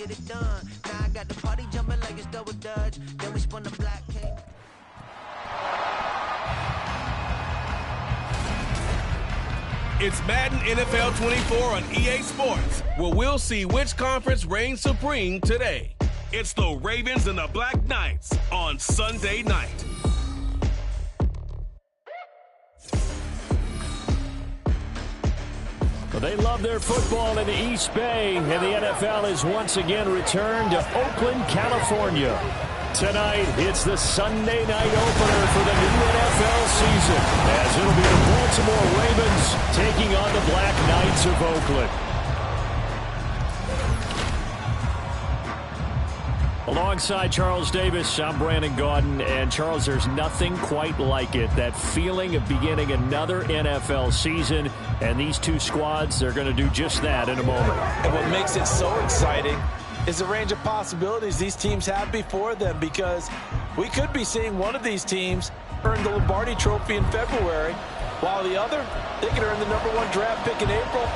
get it done. Now I got the party jumping like it's double dutch. Then we spun the black king. It's Madden NFL 24 on EA Sports, where we'll see which conference reigns supreme today. It's the Ravens and the BlackKnights on Sunday night. Well, they love their football in the East Bay, and the NFL has once again returned to Oakland, California. Tonight, it's the Sunday night opener for the new NFL season, as it'll be the Baltimore Ravens taking on the BlackKnights of Oakland. Alongside Charles Davis, I'm Brandon Gaudin, and Charles, there's nothing quite like it. That feeling of beginning another NFL season, and these two squads, they're going to do just that in a moment. And what makes it so exciting is the range of possibilities these teams have before them, because we could be seeing one of these teams earn the Lombardi Trophy in February, while the other, they could earn the #1 draft pick in April.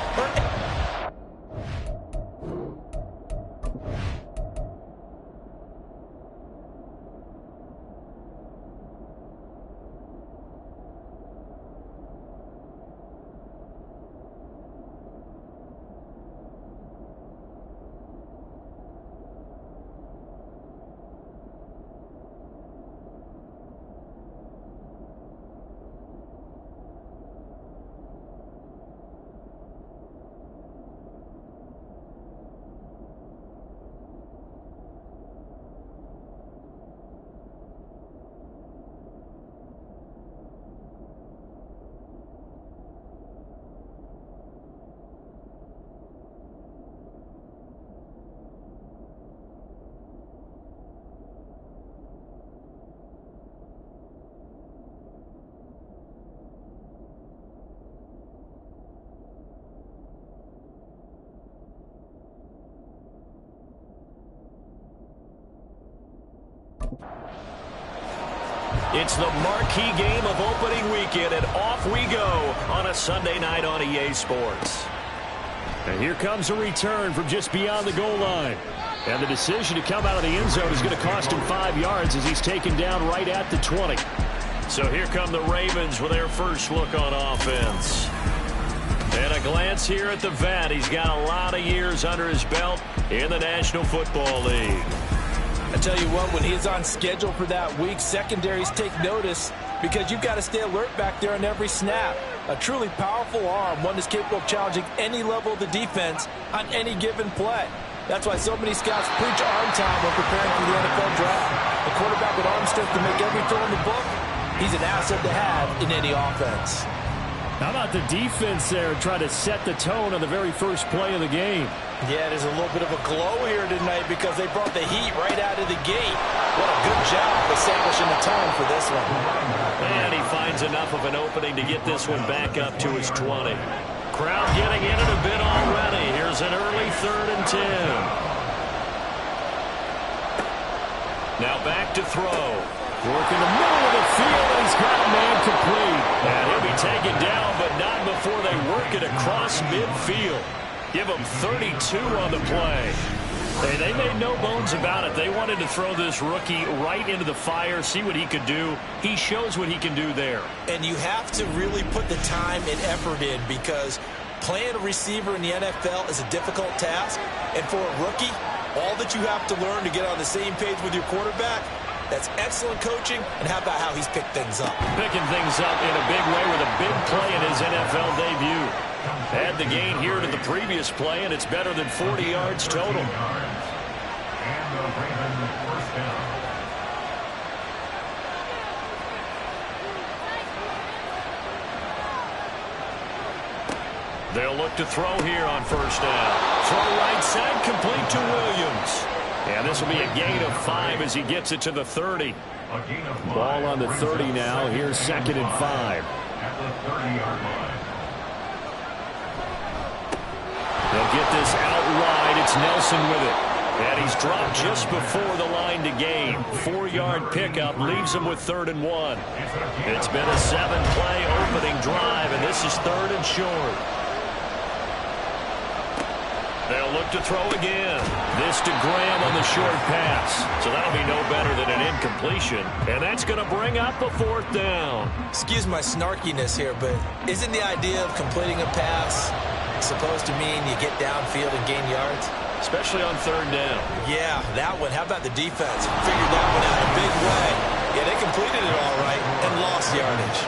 It's the marquee game of opening weekend, and off we go on a Sunday night on EA Sports. And here comes a return from just beyond the goal line. And the decision to come out of the end zone is going to cost him 5 yards as he's taken down right at the 20. So here come the Ravens with their first look on offense. And a glance here at the vet. He's got a lot of years under his belt in the National Football League. I tell you what, when he's on schedule for that week, secondaries take notice, because you've got to stay alert back there on every snap. A truly powerful arm, one that's capable of challenging any level of the defense on any given play. That's why so many scouts preach arm time when preparing for the NFL draft. A quarterback with arm strength to make every throw in the book, he's an asset to have in any offense. How about the defense there trying to set the tone on the very first play of the game? Yeah, there's a little bit of a glow here tonight because they brought the heat right out of the gate. What a good job establishing the tone for this one. And he finds enough of an opening to get this one back up to his 20. Crowd getting in it a bit already. Here's an early 3rd and 10. Now back to throw. Work in the middle of the field, and he's got a man complete. And he'll be taken down, but not before they work it across midfield. Give him 32 on the play. They made no bones about it. They wanted to throw this rookie right into the fire, see what he could do. He shows what he can do there. And you have to really put the time and effort in, because playing a receiver in the NFL is a difficult task. And for a rookie, all that you have to learn to get on the same page with your quarterback, that's excellent coaching. And how about how he's picked things up? Picking things up in a big way with a big play in his NFL debut. Add the gain here to the previous play, and it's better than 40 yards total. They'll look to throw here on first down. Throw right side, complete to Williams. And this will be a gain of 5 as he gets it to the 30. Ball on the 30 now. Here's 2nd and 5. At the 30-yard line. They'll get this out wide. It's Nelson with it. And he's dropped just before the line to gain. 4-yard pickup leaves him with 3rd and 1. It's been a 7-play opening drive, and this is 3rd and short. They'll look to throw again. This to Graham on the short pass. So that'll be no better than an incompletion. And that's going to bring up a 4th down. Excuse my snarkiness here, but isn't the idea of completing a pass supposed to mean you get downfield and gain yards? Especially on 3rd down. Yeah, that one. How about the defense? Figured that one out a big way. Yeah, they completed it all right and lost yardage.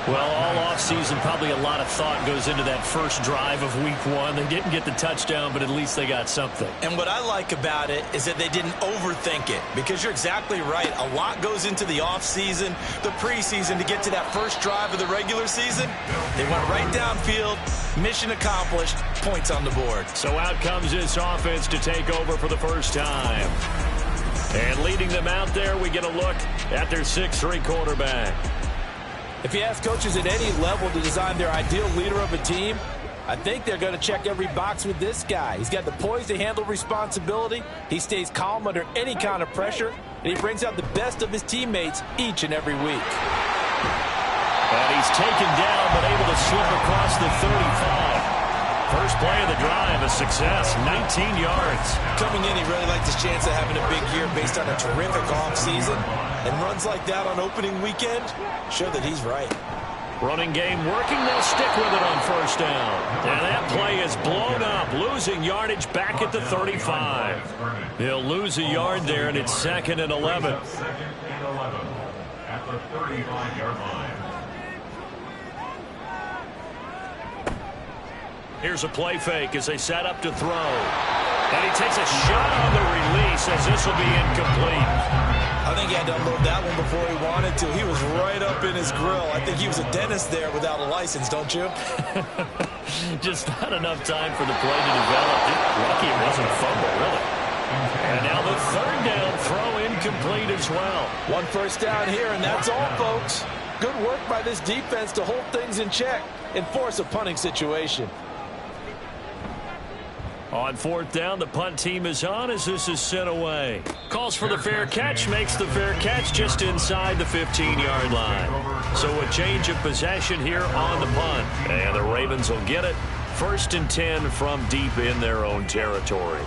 Well, all offseason, probably a lot of thought goes into that first drive of week 1. They didn't get the touchdown, but at least they got something. And what I like about it is that they didn't overthink it, because you're exactly right. A lot goes into the offseason, the preseason, to get to that first drive of the regular season. They went right downfield, mission accomplished, points on the board. So out comes this offense to take over for the first time. And leading them out there, we get a look at their 6'3" quarterback. If you ask coaches at any level to design their ideal leader of a team, I think they're going to check every box with this guy. He's got the poise to handle responsibility. He stays calm under any kind of pressure, and he brings out the best of his teammates each and every week. And he's taken down, but able to slip across the 35. First play of the drive, a success, 19 yards. Coming in, he really liked his chance of having a big year based on a terrific offseason. And runs like that on opening weekend show that he's right. Running game working, they'll stick with it on 1st down. And that play is blown up, losing yardage back at the 35. He'll lose a yard there, and it's 2nd and 11. 2nd and 11 at the 35-yard line. Here's a play fake as they set up to throw. And he takes a shot on the release as this will be incomplete. I think he had to unload that one before he wanted to. He was right up in his grill. I think he was a dentist there without a license, don't you? Just not enough time for the play to develop. Lucky it wasn't a fumble, really. And now the 3rd down throw incomplete as well. 1 first down here, and that's all, folks. Good work by this defense to hold things in check and force a punting situation. On 4th down, the punt team is on as this is sent away. Calls for the fair catch, makes the fair catch just inside the 15-yard line. So a change of possession here on the punt. And the Ravens will get it. 1st and 10 from deep in their own territory.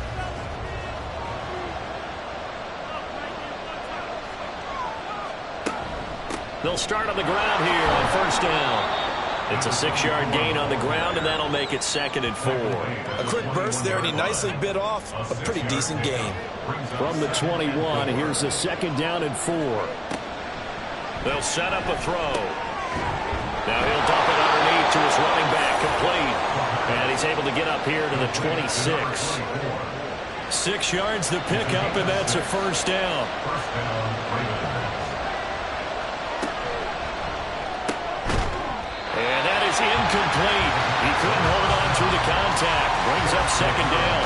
They'll start on the ground here on 1st down. It's a 6-yard gain on the ground, and that'll make it 2nd and 4. A quick burst there, and he nicely bit off a pretty decent gain. From the 21, here's a 2nd down and 4. They'll set up a throw. Now he'll dump it underneath to his running back, complete. And he's able to get up here to the 26. 6 yards to pick up, and that's a 1st down. And that is incomplete. He couldn't hold on through the contact. Brings up 2nd down.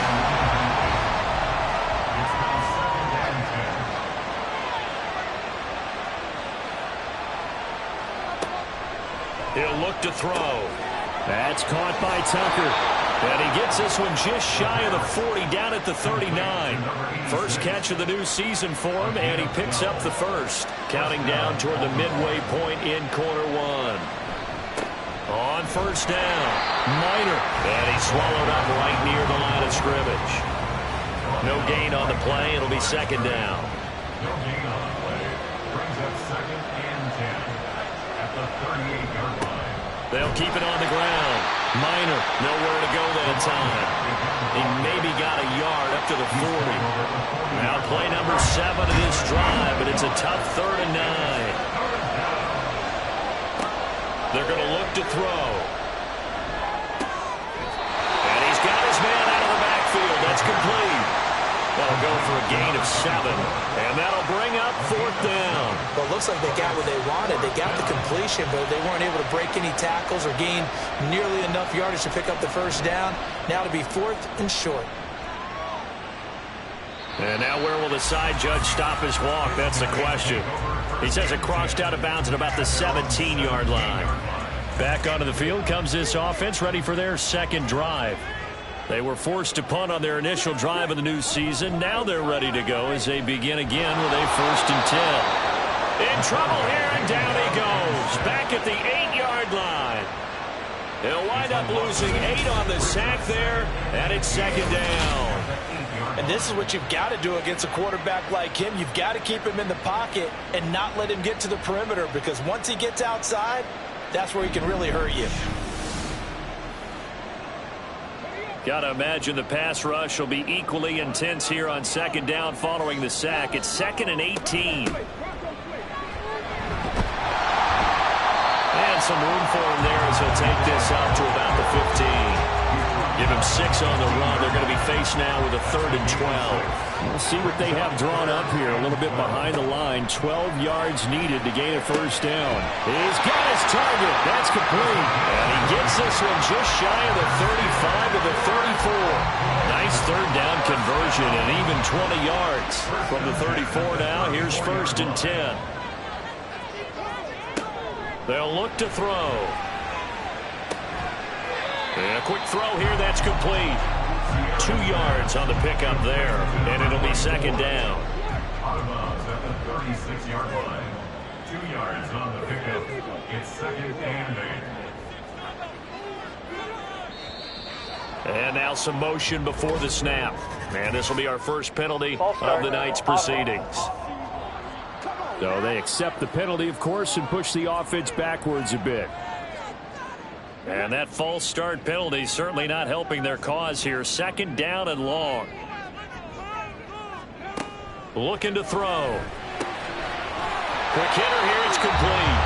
He'll look to throw. That's caught by Tucker. And he gets this one just shy of the 40, down at the 39. First catch of the new season for him, and he picks up the 1st. Counting down toward the midway point in quarter 1. On 1st down, Minor. And he's swallowed up right near the line of scrimmage. No gain on the play. It'll be 2nd down. No gain on the play. Brings up 2nd and 10 at the 38-yard line. They'll keep it on the ground. Minor, nowhere to go that time. He maybe got a yard up to the 40. Now play number 7 of this drive, but it's a tough 3rd and 9. They're going to look to throw. And he's got his man out of the backfield. That's complete. That'll go for a gain of 7. And that'll bring up 4th down. Well, it looks like they got what they wanted. They got the completion, but they weren't able to break any tackles or gain nearly enough yardage to pick up the 1st down. Now to be 4th and short. And now where will the side judge stop his walk? That's the question. He says it crossed out of bounds at about the 17-yard line. Back onto the field comes this offense, ready for their 2nd drive. They were forced to punt on their initial drive of the new season. Now they're ready to go as they begin again with a 1st and 10. In trouble here, and down he goes. Back at the 8-yard line. He'll wind up losing 8 on the sack there, and it's second down. And this is what you've got to do against a quarterback like him. You've got to keep him in the pocket and not let him get to the perimeter, because once he gets outside, that's where he can really hurt you. Got to imagine the pass rush will be equally intense here on second down following the sack. It's 2nd and 18. And some room for him there as he'll take this out to about the 15. Give him 6 on the run. They're going to be faced now with a 3rd and 12. We'll see what they have drawn up here. A little bit behind the line. 12 yards needed to gain a first down. He's got his target. That's complete. And he gets this one just shy of the 35 to the 34. Nice 3rd down conversion and even 20 yards. From the 34 now, here's 1st and 10. They'll look to throw. And a quick throw here, that's complete. 2 yards on the pickup there, and it'll be second down. Out of bounds at the 36-yard line. 2 yards on the pickup. It's 2nd and 8. And now some motion before the snap. And this will be our first penalty of the night's proceedings. So they accept the penalty, of course, and push the offense backwards a bit. And that false start penalty certainly not helping their cause here. 2nd down and long. Looking to throw. Quick hitter here. It's complete.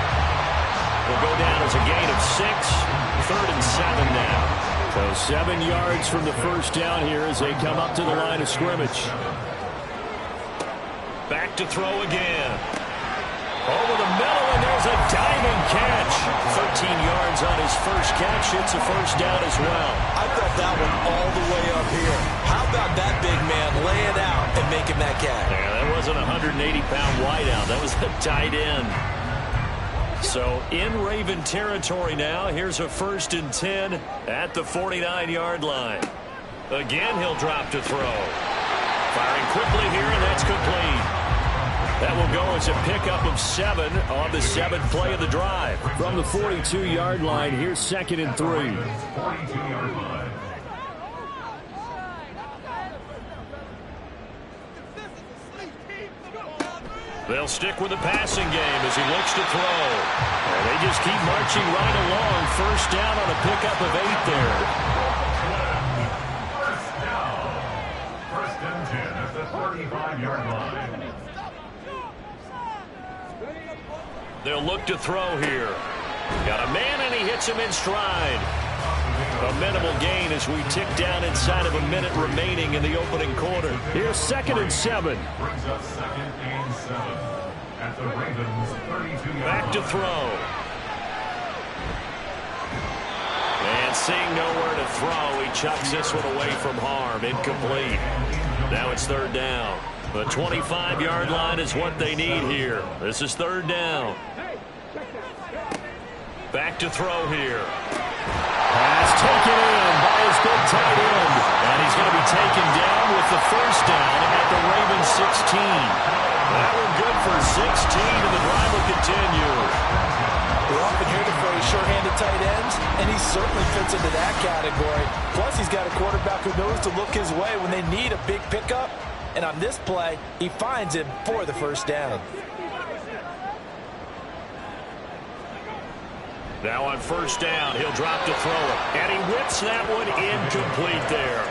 Will go down as a gain of 6. 3rd and 7 now. So 7 yards from the first down here as they come up to the line of scrimmage. Back to throw again. Over the middle, and there's a diving catch. 13 yards on his first catch. It's a first down as well. I thought that one all the way up here. How about that big man laying out and making that catch? Yeah, that wasn't a 180-pound wideout. That was a tight end. So in Raven territory now. Here's a 1st and 10 at the 49-yard line. Again, he'll drop to throw. Firing quickly here, and that's complete. That will go as a pickup of 7 on the 7th play of the drive. From the 42-yard line, here's 2nd and 3. 42-yard line. They'll stick with the passing game as he looks to throw. And they just keep marching right along. First down on a pickup of 8 there. First down. 1st and 10 at the 35-yard line. They'll look to throw here. Got a man, and he hits him in stride. A minimal gain as we tick down inside of a minute remaining in the opening quarter. Here's 2nd and 7. Brings up 2nd and 7 at the Ravens 32-yard Back to throw. And seeing nowhere to throw, he chucks this one away from harm. Incomplete. Now it's 3rd down. The 25-yard line is what they need here. This is 3rd down. Back to throw here. Pass taken in by his big tight end. And he's going to be taken down with the first down at the Ravens 16. That one good for 16, and the drive will continue. We're often hear the phrase sure-handed tight ends, and he certainly fits into that category. Plus, he's got a quarterback who knows to look his way when they need a big pickup. And on this play, he finds him for the first down. Now on first down, he'll drop to throw it. And he whips that one incomplete there.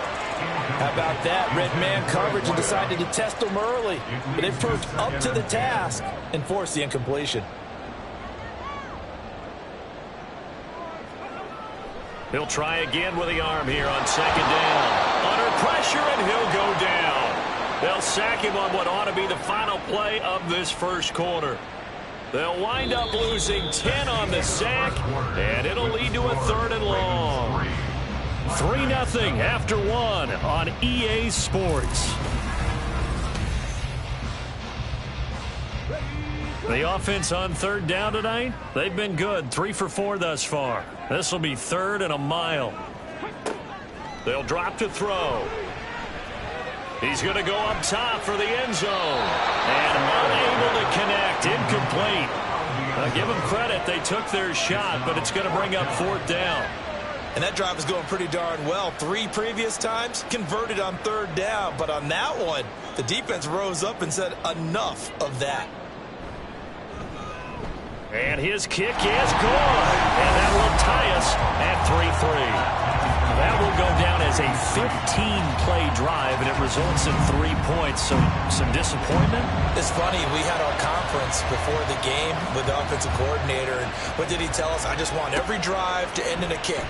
How about that? Red man coverage and decided to test him early. But they proved up to the task and forced the incompletion. He'll try again with the arm here on 2nd down. Under pressure, and he'll go down. They'll sack him on what ought to be the final play of this first quarter. They'll wind up losing 10 on the sack, and it'll lead to a 3rd and long. 3-0 after 1 on EA Sports. The offense on 3rd down tonight, they've been good. 3 for 4 thus far. This will be 3rd and a mile. They'll drop to throw. He's going to go up top for the end zone. And unable to connect. Incomplete. Give them credit. They took their shot, but it's going to bring up 4th down. And that drive is going pretty darn well. 3 previous times, converted on 3rd down. But on that one, the defense rose up and said, enough of that. And his kick is good. And that will tie us at 3-3. That will go down as a 15-play drive, and it results in 3 points. So some disappointment? It's funny. We had our conference before the game with the offensive coordinator. And what did he tell us? I just want every drive to end in a kick,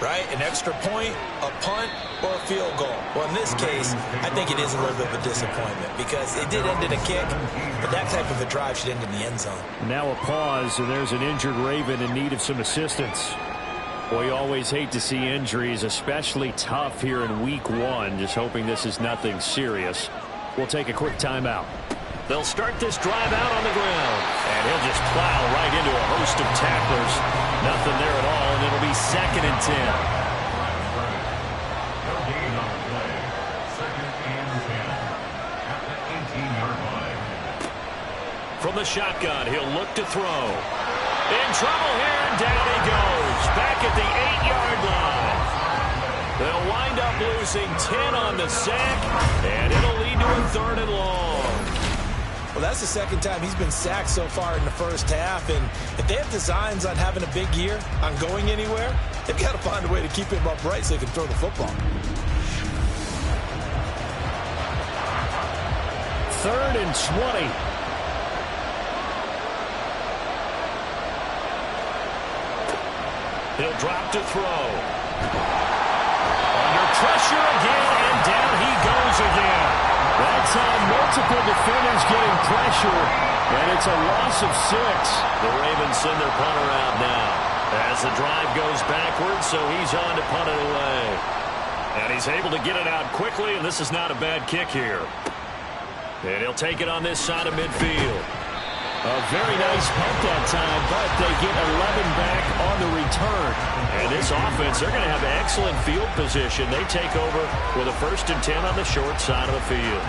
right? An extra point, a punt, or a field goal. Well, in this case, I think it is a little bit of a disappointment because it did end in a kick, but that type of a drive should end in the end zone. Now a pause, and there's an injured Raven in need of some assistance. Boy, you always hate to see injuries, especially tough here in week 1. Just hoping this is nothing serious. We'll take a quick timeout. They'll start this drive out on the ground, and he'll just plow right into a host of tacklers. Nothing there at all, and it'll be 2nd and 10. No gain on the play. 2nd and 10 at the 18-yard line. From the shotgun, he'll look to throw. In trouble here, and down he goes. Back at the 8-yard line. They'll wind up losing 10 on the sack, and it'll lead to a 3rd and long. Well, that's the 2nd time he's been sacked so far in the first half, and if they have designs on having a big year, on going anywhere, they've got to find a way to keep him upright so he can throw the football. 3rd and 20. He'll drop to throw. Under pressure again, and down he goes again. That's how multiple defenders getting pressure, and it's a loss of 6. The Ravens send their punter out now as the drive goes backwards, so he's on to punt it away. And he's able to get it out quickly, and this is not a bad kick here. And he'll take it on this side of midfield. A very nice punt that time, but they get 11 back on the return. And this offense, they're going to have excellent field position. They take over with a 1st and 10 on the short side of the field.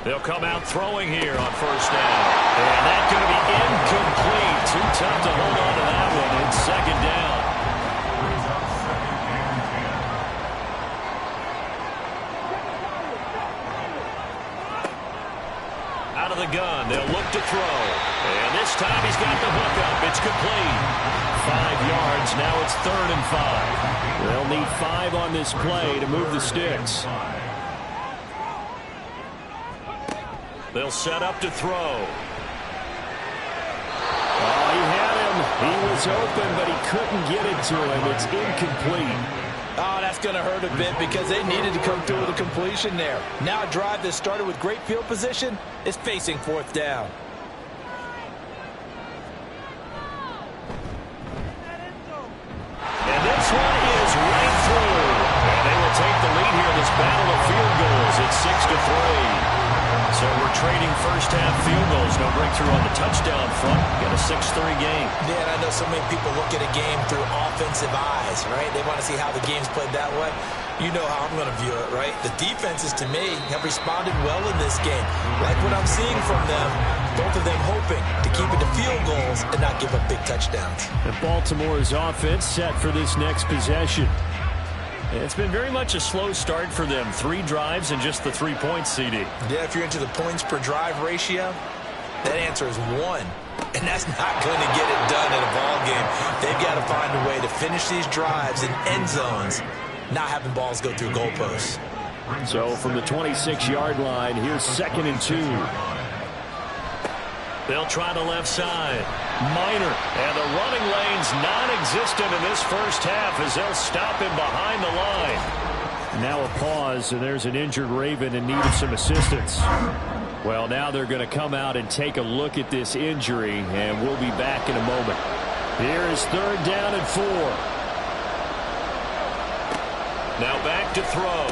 They'll come out throwing here on 1st down. And that's going to be incomplete. Too tough to hold on to that one. It's 2nd down. Out of the gun, they'll look to throw. And this time he's got the hook up. It's complete. 5 yards, now it's 3rd and 5. They'll need 5 on this play to move the sticks. They'll set up to throw. Oh, he had him. He was open, but he couldn't get it to him. It's incomplete. Oh, that's going to hurt a bit because they needed to come through with a completion there. Now a drive that started with great field position is facing 4th down. And this one is right through. And they will take the lead here in this battle of field goals. It's 6-3. So we're trading first half field goals. No breakthrough on the touchdown front. Got a 6-3 game. Yeah, and I know so many people look at a game through offensive eyes, right? They want to see how the game's played that way. You know how I'm going to view it, right? The defenses, to me, have responded well in this game. Like what I'm seeing from them, both of them hoping to keep it to field goals and not give up big touchdowns. And Baltimore's offense set for this next possession. It's been very much a slow start for them. 3 drives and just the 3 points, CD. Yeah, if you're into the points per drive ratio, that answer is 1. And that's not going to get it done in a ball game. They've got to find a way to finish these drives in end zones, not having balls go through goalposts. So from the 26-yard line, here's 2nd and 2. They'll try the left side. Minor, and the running lane's non-existent in this first half as they'll stop him behind the line. Now a pause, and there's an injured Raven in need of some assistance. Well, now they're going to come out and take a look at this injury, and we'll be back in a moment. Here is 3rd down and 4. Now back to throw.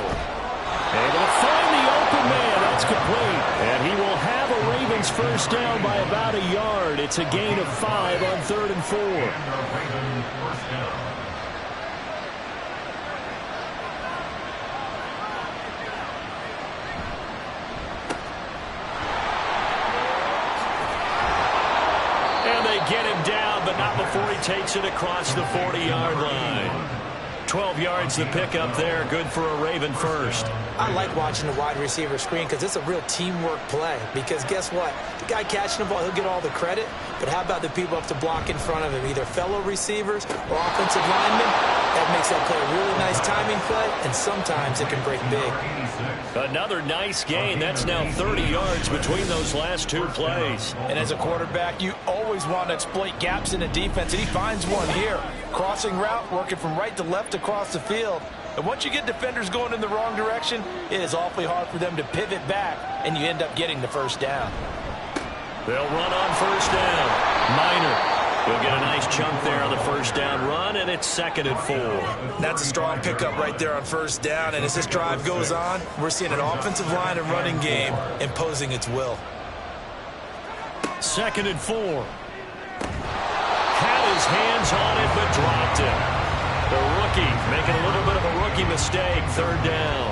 Able to find the open man. That's complete. And he will have a Ravens first down by about a yard. It's a gain of 5 on 3rd and 4. And they get him down, but not before he takes it across the 40-yard line. 12 yards to pick up there. Good for a Raven first. I like watching the wide receiver screen because it's a real teamwork play. Because guess what? The guy catching the ball, he'll get all the credit. But how about the people up to block in front of him, either fellow receivers or offensive linemen? That makes that play a really nice timing play, and sometimes it can break big. Another nice gain. That's now 30 yards between those last two plays. And as a quarterback, you always want to exploit gaps in the defense, and he finds one here. Crossing route, working from right to left across the field. And once you get defenders going in the wrong direction, it is awfully hard for them to pivot back, and you end up getting the first down. They'll run on first down. Minor will get a nice chunk there on the first down run, and it's 2nd and 4. That's a strong pickup right there on first down, and as this drive goes on, we're seeing an offensive line and running game imposing its will. 2nd and 4. Had his hands on it, but dropped it. The rookie making a little bit of a rookie mistake. 3rd down.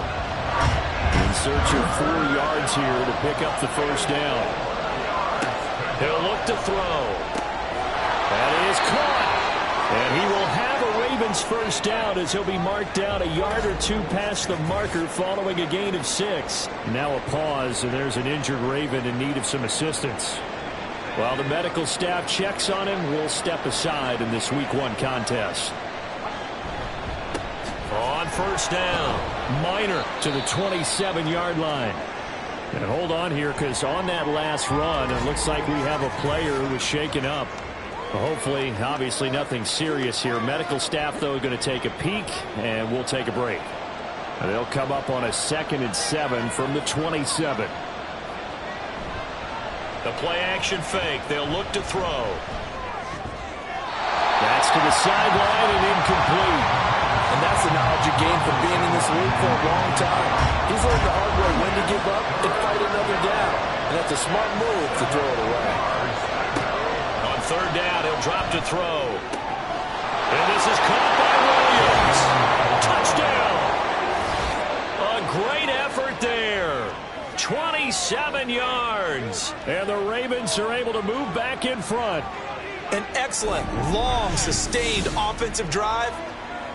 In search of 4 yards here to pick up the first down. He'll look to throw. That is caught. And he will have a Ravens first down as he'll be marked down a yard or two past the marker following a gain of 6. Now a pause, and there's an injured Raven in need of some assistance. While the medical staff checks on him, we'll step aside in this Week 1 contest. On first down, Minor to the 27-yard line. And hold on here, because on that last run, it looks like we have a player who was shaken up. Hopefully, obviously nothing serious here. Medical staff, though, going to take a peek, and we'll take a break. And they'll come up on a 2nd and 7 from the 27. The play-action fake. They'll look to throw. That's to the sideline and incomplete. And that's the knowledge you gain from being in this league for a long time. He's learned the hard way when to give up and fight another down. And that's a smart move to throw it away. On 3rd down, he'll drop to throw. And this is caught by Williams. Touchdown. A great effort there. 27 yards. And the Ravens are able to move back in front. An excellent, long, sustained offensive drive.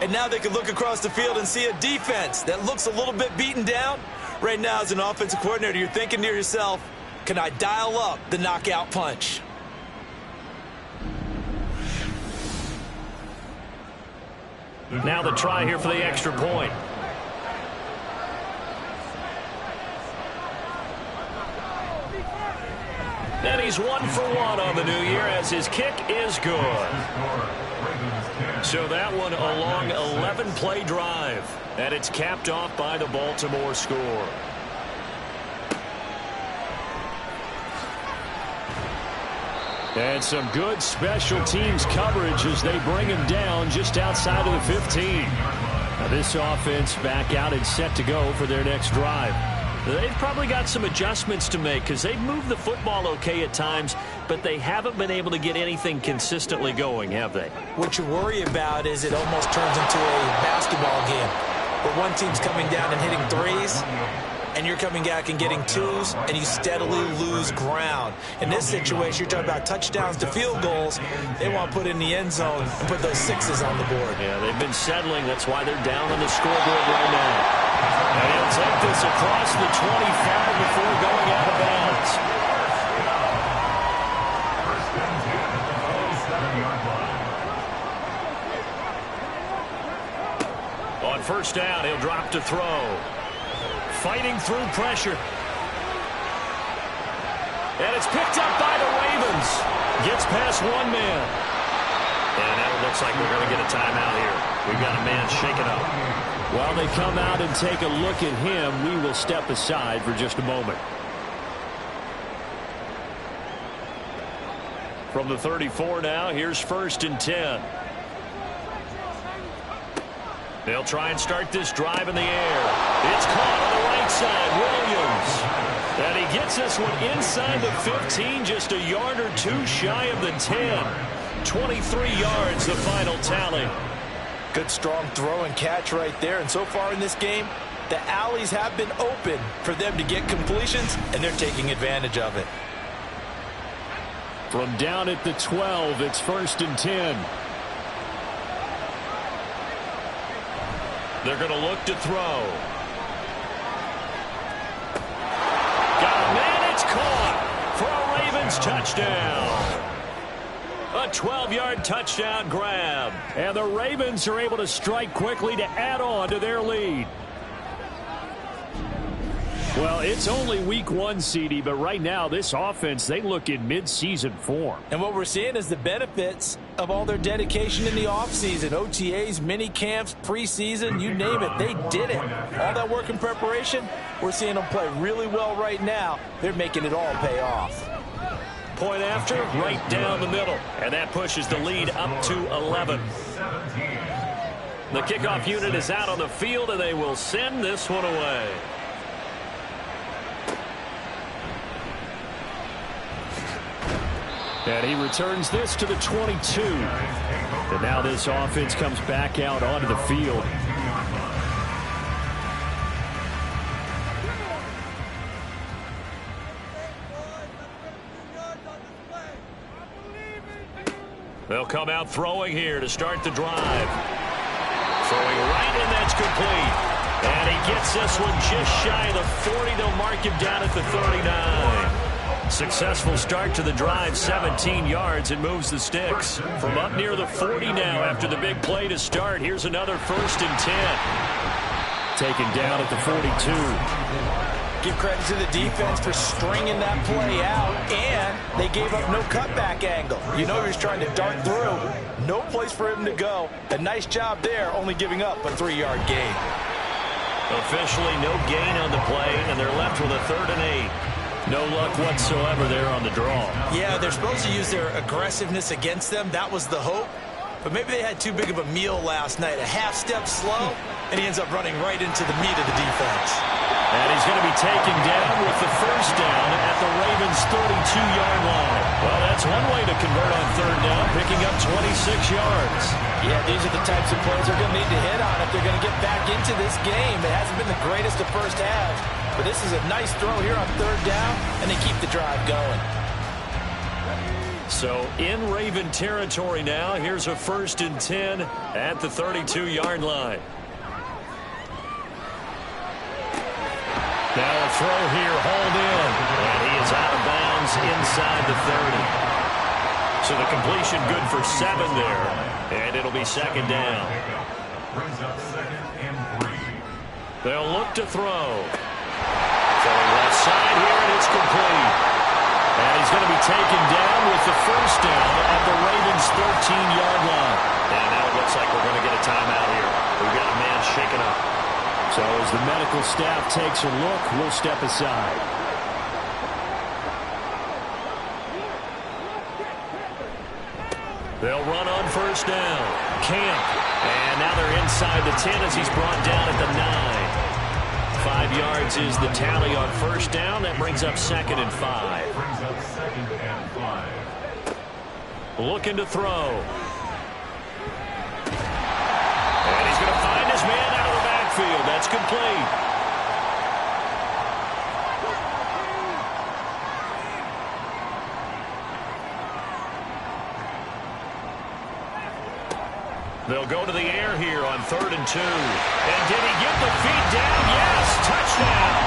And now they can look across the field and see a defense that looks a little bit beaten down. Right now, as an offensive coordinator, you're thinking to yourself, can I dial up the knockout punch? Now the try here for the extra point. And he's 1 for 1 on the new year as his kick is good. So that one a long 11-play drive. And it's capped off by the Baltimore score. And some good special teams coverage as they bring him down just outside of the 15. Now this offense back out and set to go for their next drive. They've probably got some adjustments to make because they've moved the football okay at times, but they haven't been able to get anything consistently going, have they? What you worry about is it almost turns into a basketball game where one team's coming down and hitting threes, and you're coming back and getting twos, and you steadily lose ground. In this situation, you're talking about touchdowns to field goals. They want to put in the end zone and put those sixes on the board. Yeah, they've been settling. That's why they're down on the scoreboard right now. And he'll take this across the 25 before going out of bounds. On first down, he'll drop to throw. Fighting through pressure. And it's picked up by the Ravens. Gets past one man. And now it looks like we're going to get a timeout here. We've got a man shaken up. While they come out and take a look at him, we will step aside for just a moment. From the 34 now, here's 1st and 10. They'll try and start this drive in the air. It's caught on the right side, Williams. And he gets this one inside the 15, just a yard or two shy of the 10. 23 yards, the final tally. Good strong throw and catch right there. And so far in this game, the alleys have been open for them to get completions, and they're taking advantage of it. From down at the 12, it's 1st and 10. They're going to look to throw. Got a man, it's caught for a Ravens touchdown. A 12-yard touchdown grab. And the Ravens are able to strike quickly to add on to their lead. Well, it's only week 1, CD, but right now this offense, they look in mid-season form. And what we're seeing is the benefits of all their dedication in the offseason. OTAs, mini camps, preseason, you name it, they did it. All that work and preparation, we're seeing them play really well right now. They're making it all pay off. Point after, right down the middle. And that pushes the lead up to 11. The kickoff unit is out on the field, and they will send this one away. And he returns this to the 22. And now this offense comes back out onto the field. They'll come out throwing here to start the drive. Throwing right, and that's complete. And he gets this one just shy of the 40. They'll mark him down at the 39. Successful start to the drive, 17 yards, and moves the sticks. From up near the 40 now after the big play to start. Here's another 1st and 10. Taken down at the 42. Give credit to the defense for stringing that play out, and they gave up no cutback angle. You know he was trying to dart through. No place for him to go. A nice job there, only giving up a 3-yard gain. Officially no gain on the play, and they're left with a 3rd and 8. No luck whatsoever there on the draw. Yeah, they're supposed to use their aggressiveness against them. That was the hope. But maybe they had too big of a meal last night. A half step slow, and he ends up running right into the meat of the defense. And he's going to be taken down with the 1st down at the Ravens' 32-yard line. Well, that's one way to convert on 3rd down, picking up 26 yards. Yeah, these are the types of plays they're going to need to hit on if they're going to get back into this game. It hasn't been the greatest of first halves, but this is a nice throw here on 3rd down, and they keep the drive going. So in Raven territory now, here's a 1st and 10 at the 32-yard line. Now a throw here, hauled in, and he is out of bounds inside the 30. So the completion good for 7 there, and it'll be 2nd down. They'll look to throw. Throwing left side here, and it's complete. And he's going to be taken down with the 1st down at the Ravens' 13-yard line. And now it looks like we're going to get a timeout here. We've got a man shaken up. So as the medical staff takes a look, we'll step aside. They'll run on 1st down. Camp. And now they're inside the 10 as he's brought down at the 9. 5 yards is the tally on 1st down. That brings up 2nd and 5. Looking to throw. And he's going to find his man out of the backfield. That's complete. They'll go to the air here on 3rd and 2. And did he get the feet down? Yes, touchdown.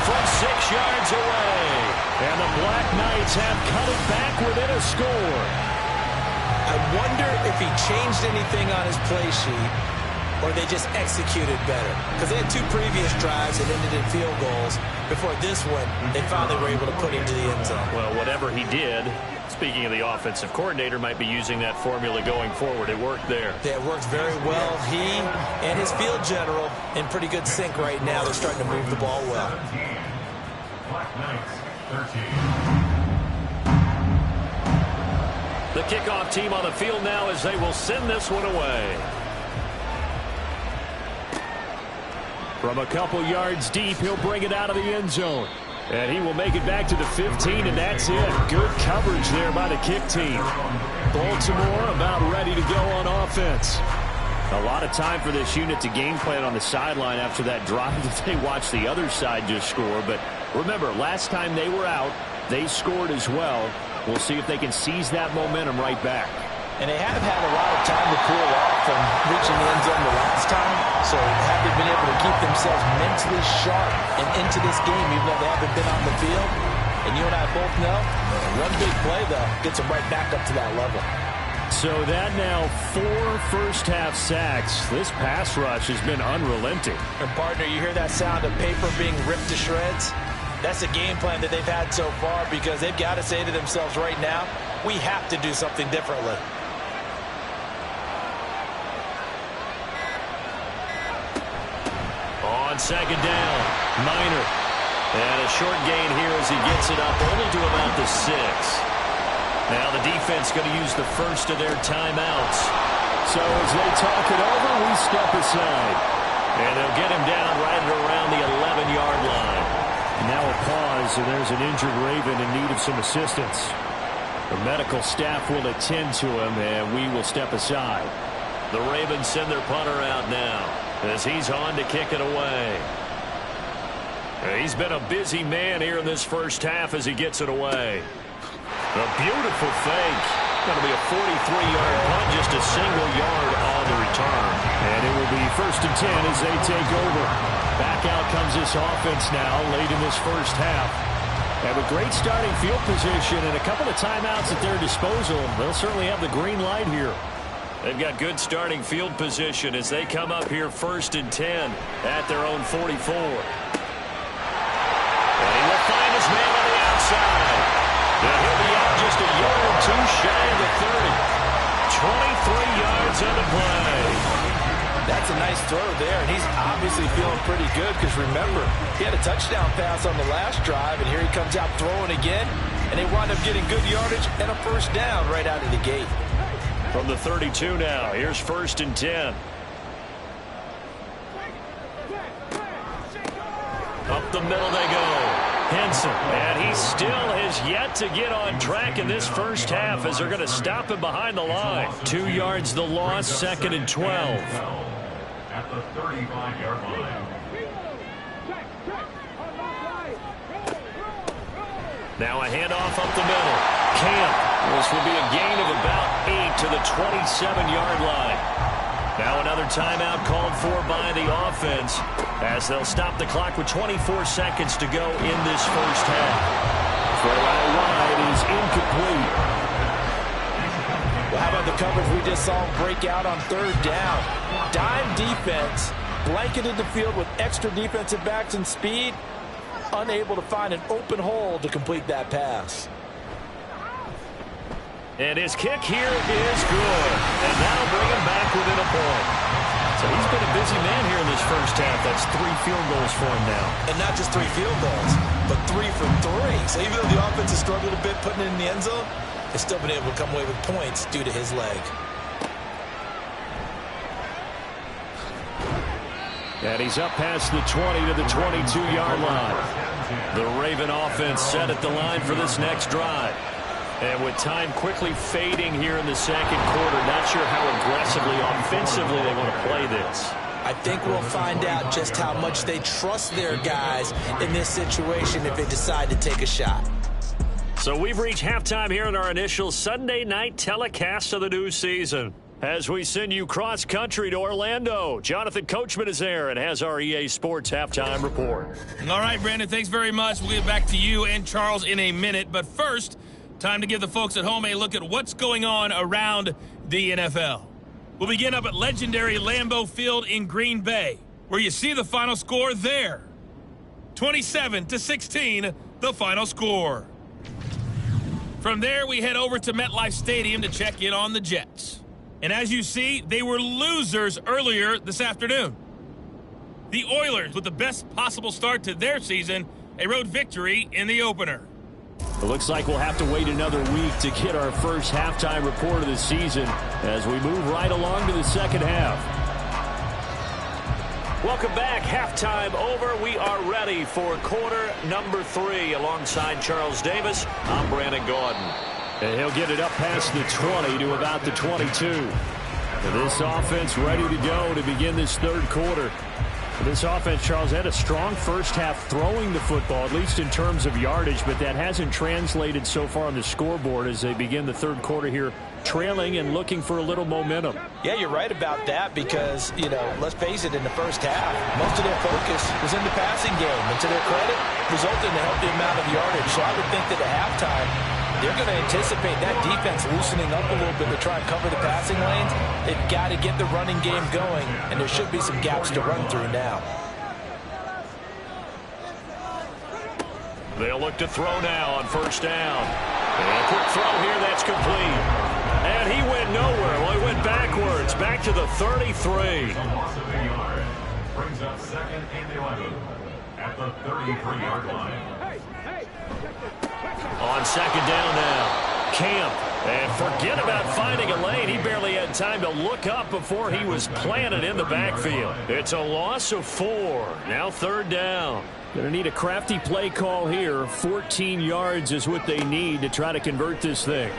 From 6 yards away. And the BlackKnights have cut it back within a score. I wonder if he changed anything on his play sheet or they just executed better. Because they had 2 previous drives that ended in field goals. Before this one, they finally were able to put him to the end zone. Well, whatever he did, speaking of the offensive coordinator, might be using that formula going forward. It worked there. Yeah, it worked very well. He and his field general in pretty good sync right now. They're starting to move the ball well. The kickoff team on the field now as they will send this one away. From a couple yards deep, he'll bring it out of the end zone. And he will make it back to the 15, and that's it. Good coverage there by the kick team. Baltimore about ready to go on offense. A lot of time for this unit to game plan on the sideline after that drive that they watched the other side just score. But remember, last time they were out, they scored as well. We'll see if they can seize that momentum right back. And they have had a lot of time to cool off from reaching the end zone the last time. So have they been able to keep themselves mentally sharp and into this game, even though they haven't been on the field? And you and I both know, one big play, though, gets them right back up to that level. So that now 4 first-half sacks. This pass rush has been unrelenting. And, partner, you hear that sound of paper being ripped to shreds? That's the game plan that they've had so far because they've got to say to themselves right now, we have to do something differently. On second down, Minor. And a short gain here as he gets it up only to about the 6. Now the defense going to use the first of their timeouts. So as they talk it over, we step aside. And they'll get him down right around the 11-yard line. Now a pause, and there's an injured Raven in need of some assistance. The medical staff will attend to him, and we will step aside. The Ravens send their punter out now as he's on to kick it away. He's been a busy man here in this first half as he gets it away. A beautiful fake. Going to be a 43-yard punt, just a single yard on the return. And it will be 1st and 10 as they take over. Back out comes this offense now late in this first half. And with great starting field position and a couple of timeouts at their disposal, they'll certainly have the green light here. They've got good starting field position as they come up here 1st and 10 at their own 44. And he will find his man on the outside. And he'll be out just a yard or 2 shy of the 30. 23 yards on the play. That's a nice throw there, and he's obviously feeling pretty good because, remember, he had a touchdown pass on the last drive, and here he comes out throwing again, and they wind up getting good yardage and a first down right out of the gate. From the 32 now, here's 1st and 10. Up the middle they go. Henson, and he still has yet to get on track in this first half as they're going to stop him behind the line. 2 yards the loss, 2nd and 12. At the 35-yard line. Now a handoff up the middle. Camp. This will be a gain of about 8 to the 27-yard line. Now another timeout called for by the offense as they'll stop the clock with 24 seconds to go in this first half. Throw out wide is incomplete. Well, how about the coverage we just saw break out on 3rd down? Dime defense, blanketed the field with extra defensive backs and speed, unable to find an open hole to complete that pass. And his kick here is good. And that'll bring him back within a point. So he's been a busy man here in this first half. That's 3 field goals for him now. And not just 3 field goals, but 3 from 3. So even though the offense has struggled a bit putting it in the end zone, they've still been able to come away with points due to his leg. And he's up past the 20 to the 22-yard line. The Raven offense set at the line for this next drive. And with time quickly fading here in the second quarter, not sure how aggressively, offensively they want to play this. I think we'll find out just how much they trust their guys in this situation if they decide to take a shot. So we've reached halftime here in our initial Sunday night telecast of the new season. As we send you cross-country to Orlando, Jonathan Coachman is there and has our EA Sports halftime report. All right, Brandon, thanks very much. We'll get back to you and Charles in a minute. But first, time to give the folks at home a look at what's going on around the NFL. We'll begin up at legendary Lambeau Field in Green Bay, where you see the final score there. 27-16, the final score. From there, we head over to MetLife Stadium to check in on the Jets. And as you see, they were losers earlier this afternoon. The Oilers, with the best possible start to their season, a road victory in the opener. It looks like we'll have to wait another week to get our first halftime report of the season as we move right along to the second half. Welcome back. Halftime over. We are ready for quarter number 3 alongside Charles Davis. I'm Brandon Gordon. And he'll get it up past the 20 to about the 22. And this offense ready to go to begin this third quarter. This offense, Charles, had a strong first half throwing the football, at least in terms of yardage, but that hasn't translated so far on the scoreboard as they begin the third quarter here, trailing and looking for a little momentum. Yeah, you're right about that because, let's face it, in the first half, most of their focus was in the passing game. And to their credit, resulted in a healthy amount of yardage. So I would think that at halftime, they're going to anticipate that defense loosening up a little bit to try and cover the passing lanes. They've got to get the running game going, and there should be some gaps to run through now. They'll look to throw now on first down. And a quick throw here, that's complete. And he went nowhere. Well, he went backwards, back to the 33. A loss of a yard. Brings up 2nd and 11 at the 33-yard line. On second down now, Camp. And forget about finding a lane. He barely had time to look up before he was planted in the backfield. It's a loss of 4. Now third down. Going to need a crafty play call here. 14 yards is what they need to try to convert this thing.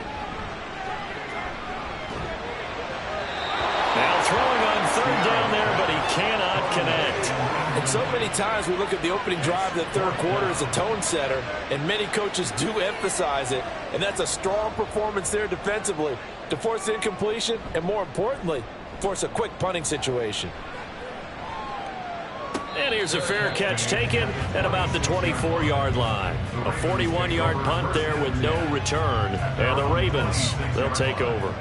Now throwing on third down there, but he cannot connect. And so many times we look at the opening drive of the third quarter as a tone setter, and many coaches do emphasize it, and that's a strong performance there defensively to force incompletion and, more importantly, force a quick punting situation. And here's a fair catch taken at about the 24-yard line. A 41-yard punt there with no return. And the Ravens, they'll take over.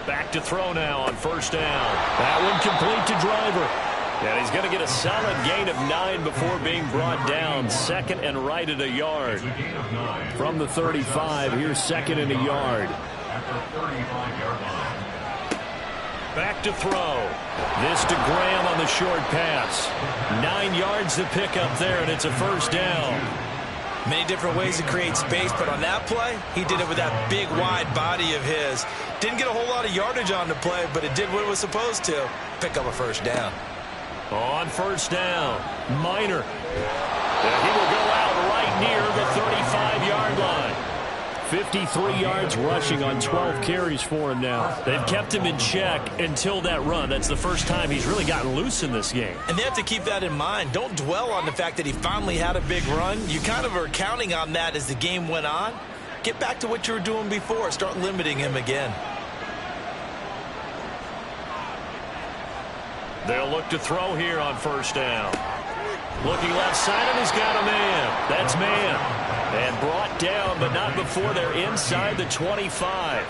Back to throw now on first down. That one complete to Driver. And he's going to get a solid gain of 9 before being brought down. Second and right at a yard. From the 35, here's second and a yard. At the 35-yard line. Back to throw. This to Graham on the short pass. 9 yards to pick up there, and it's a first down. Many different ways to create space, but on that play, he did it with that big, wide body of his. Didn't get a whole lot of yardage on the play, but it did what it was supposed to. Pick up a first down. On first down, Minor. And he will go out right near the 35-yard line. 53 yards rushing on 12 carries for him now. They've kept him in check until that run. That's the first time he's really gotten loose in this game. And they have to keep that in mind. Don't dwell on the fact that he finally had a big run. You kind of are counting on that as the game went on. Get back to what you were doing before. Start limiting him again. They'll look to throw here on first down. Looking left side, and he's got a man. That's man. And brought down, but not before they're inside the 25.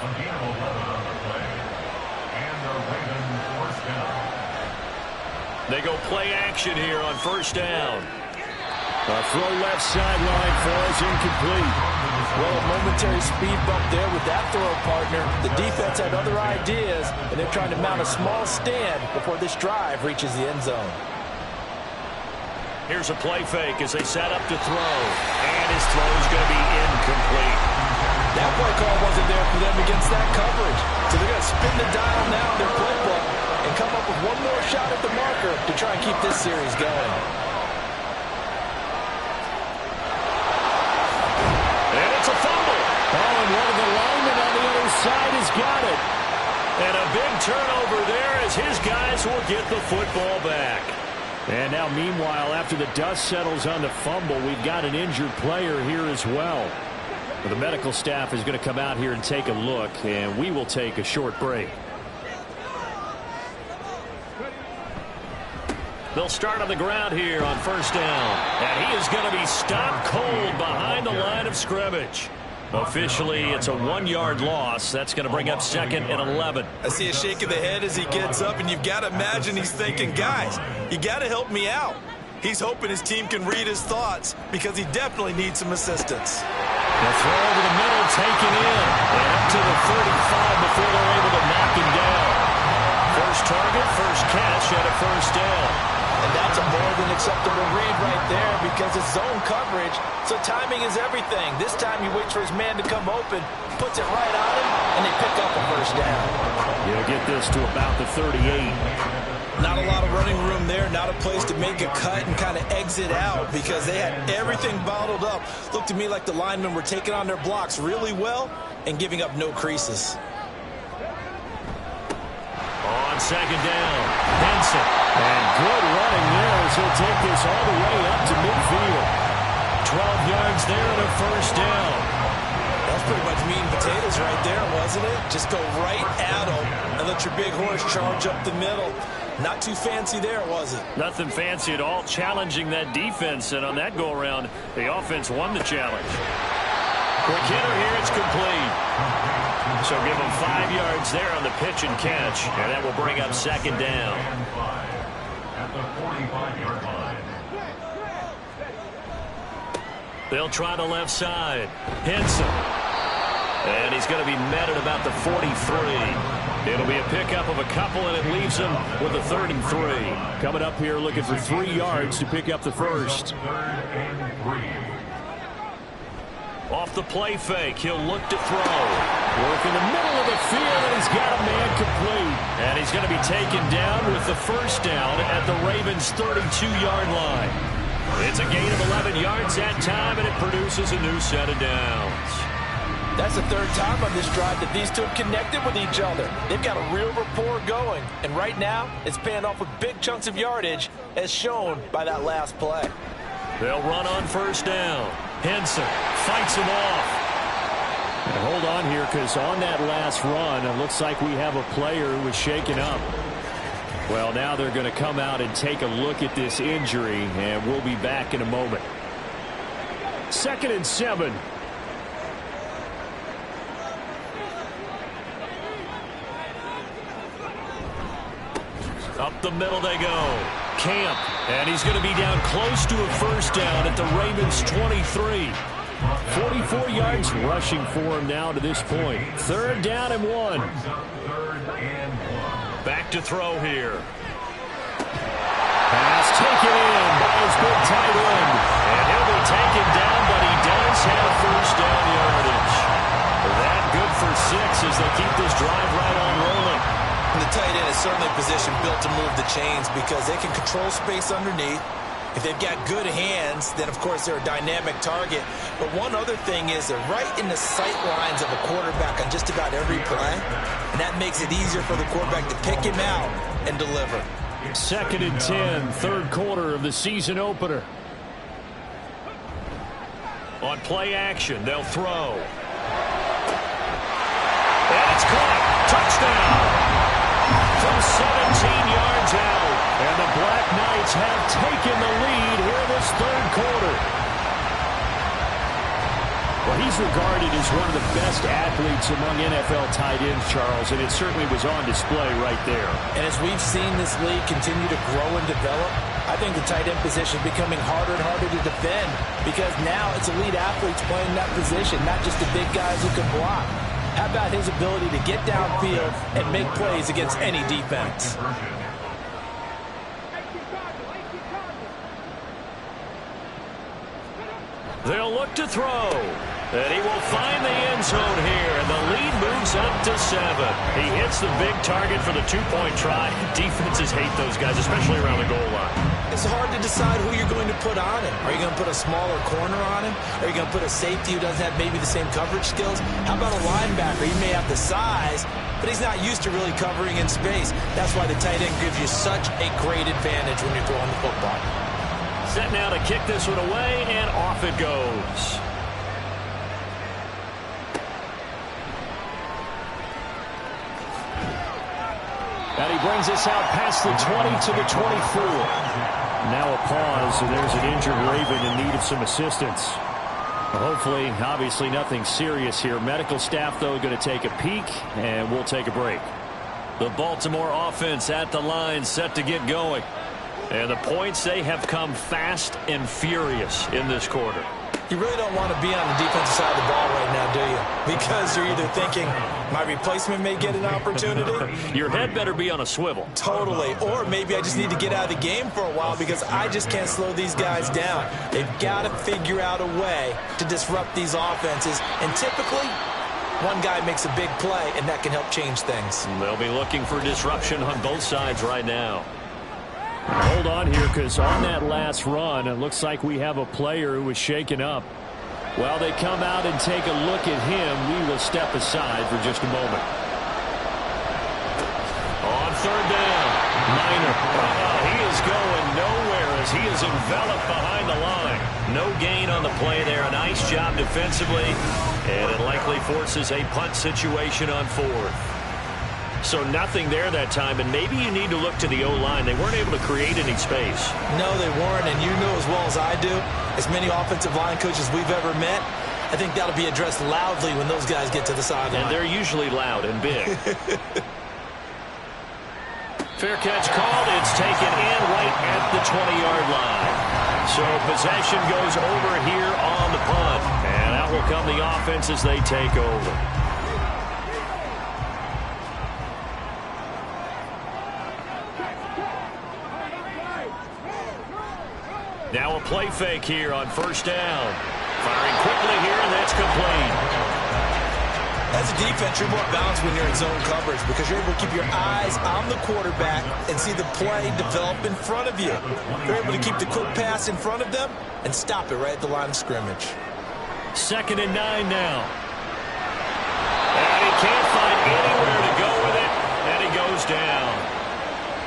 They go play action here on first down. A throw left sideline falls incomplete. Well, a momentary speed bump there with that throw partner. The defense had other ideas, and they're trying to mount a small stand before this drive reaches the end zone. Here's a play fake as they set up to throw. And his throw is going to be incomplete. That play call wasn't there for them against that coverage. So they're going to spin the dial now in their playbook and come up with one more shot at the marker to try and keep this series going. And it's a fumble. Oh, and one of the linemen on the other side has got it. And a big turnover there as his guys will get the football back. And now, meanwhile, after the dust settles on the fumble, we've got an injured player here as well. The medical staff is going to come out here and take a look, and we will take a short break. They'll start on the ground here on first down. And he is going to be stopped cold behind the line of scrimmage. Officially, it's a 1-yard loss. That's going to bring up second and 11. I see a shake of the head as he gets up, and you've got to imagine he's thinking, guys, you got to help me out. He's hoping his team can read his thoughts because he definitely needs some assistance. The throw over the middle taken in. And up to the 35 before they're able to knock him down. First target, first catch, and a first down. And that's a more than acceptable read right there because it's zone coverage, so timing is everything. This time he waits for his man to come open, puts it right on him, and they pick up a first down. You'll get this to about the 38. Not a lot of running room there, not a place to make a cut and kind of exit out because they had everything bottled up. Looked to me like the linemen were taking on their blocks really well and giving up no creases. on second down. Henson. And good running there as he'll take this all the way up to midfield. 12 yards there and a first down. That's pretty much meat and potatoes right there, wasn't it? Just go right at them and let your big horse charge up the middle. Not too fancy there, was it? Nothing fancy at all, challenging that defense. And on that go-around, the offense won the challenge. Quick hitter here, it's complete. So give him 5 yards there on the pitch and catch, and that will bring up second down. At the 45-yard line. They'll try the left side. Henson. And he's going to be met at about the 43. It'll be a pickup of a couple, and it leaves him with a 3rd and 3. Coming up here looking for 3 yards to pick up the first. 3rd and 3. Off the play fake, he'll look to throw. Work in the middle of the field, and he's got a man complete. And he's going to be taken down with the first down at the Ravens' 32-yard line. It's a gain of 11 yards that time, and it produces a new set of downs. That's the 3rd time on this drive that these two have connected with each other. They've got a real rapport going, and right now it's paying off with big chunks of yardage, as shown by that last play. They'll run on first down. Henson fights him off. And hold on here, because on that last run, it looks like we have a player who was shaken up. Well, now they're going to come out and take a look at this injury, and we'll be back in a moment. 2nd and 7. Up the middle they go. Camp, and he's going to be down close to a first down at the Ravens' 23. 44 yards rushing for him now to this point. 3rd down and 1. Back to throw here. Pass taken in by his big tight end. And he'll be taken down, but he does have first down yardage. That good for 6 as they keep this drive right on rolling. And the tight end is certainly a position built to move the chains because they can control space underneath. If they've got good hands, then, of course, they're a dynamic target. But one other thing is they're right in the sight lines of a quarterback on just about every play. And that makes it easier for the quarterback to pick him out and deliver. 2nd and 10, 3rd quarter of the season opener. On play action, they'll throw. And it's caught. Touchdown. From 17 yards out. And the BlackKnights have taken the lead here in this 3rd quarter. Well, he's regarded as one of the best athletes among NFL tight ends, Charles, and it certainly was on display right there. And as we've seen this league continue to grow and develop, I think the tight end position is becoming harder and harder to defend because now it's elite athletes playing that position, not just the big guys who can block. How about his ability to get downfield and make plays against any defense? They'll look to throw. And he will find the end zone here. And the lead moves up to 7. He hits the big target for the 2-point try. Defenses hate those guys, especially around the goal line. It's hard to decide who you're going to put on him. Are you going to put a smaller corner on him? Are you going to put a safety who doesn't have maybe the same coverage skills? How about a linebacker? He may have the size, but he's not used to really covering in space. That's why the tight end gives you such a great advantage when you're throwing the football. Set now to kick this one away, and off it goes. And he brings us out past the 20 to the 24. Now a pause, and there's an injured Raven in need of some assistance. Hopefully, obviously nothing serious here. Medical staff, though, going to take a peek, and we'll take a break. The Baltimore offense at the line, set to get going. And the points, they have come fast and furious in this quarter. You really don't want to be on the defensive side of the ball right now, do you? Because you're either thinking, my replacement may get an opportunity. Your head better be on a swivel. Totally. Or maybe I just need to get out of the game for a while because I just can't slow these guys down. They've got to figure out a way to disrupt these offenses. And typically, one guy makes a big play, and that can help change things. They'll be looking for disruption on both sides right now. Hold on here, because on that last run, it looks like we have a player who was shaken up. While they come out and take a look at him, we will step aside for just a moment. On 3rd Minor. He is going nowhere as he is enveloped behind the line. No gain on the play there. A nice job defensively, and it likely forces a punt situation on fourth. So nothing there that time, and maybe you need to look to the O-line. They weren't able to create any space. No, they weren't, and you know as well as I do, as many offensive line coaches we've ever met, I think that'll be addressed loudly when those guys get to the sideline. And they're usually loud and big. Fair catch called. It's taken in right at the 20-yard line. So possession goes over here on the punt. And out will come the offense as they take over. Now a play fake here on first down. Firing quickly here, and that's complete. As a defense, you're more balanced when you're in zone coverage because you're able to keep your eyes on the quarterback and see the play develop in front of you. You're able to keep the quick pass in front of them and stop it right at the line of scrimmage. 2nd and 9 now. And he can't find anywhere to go with it, and he goes down.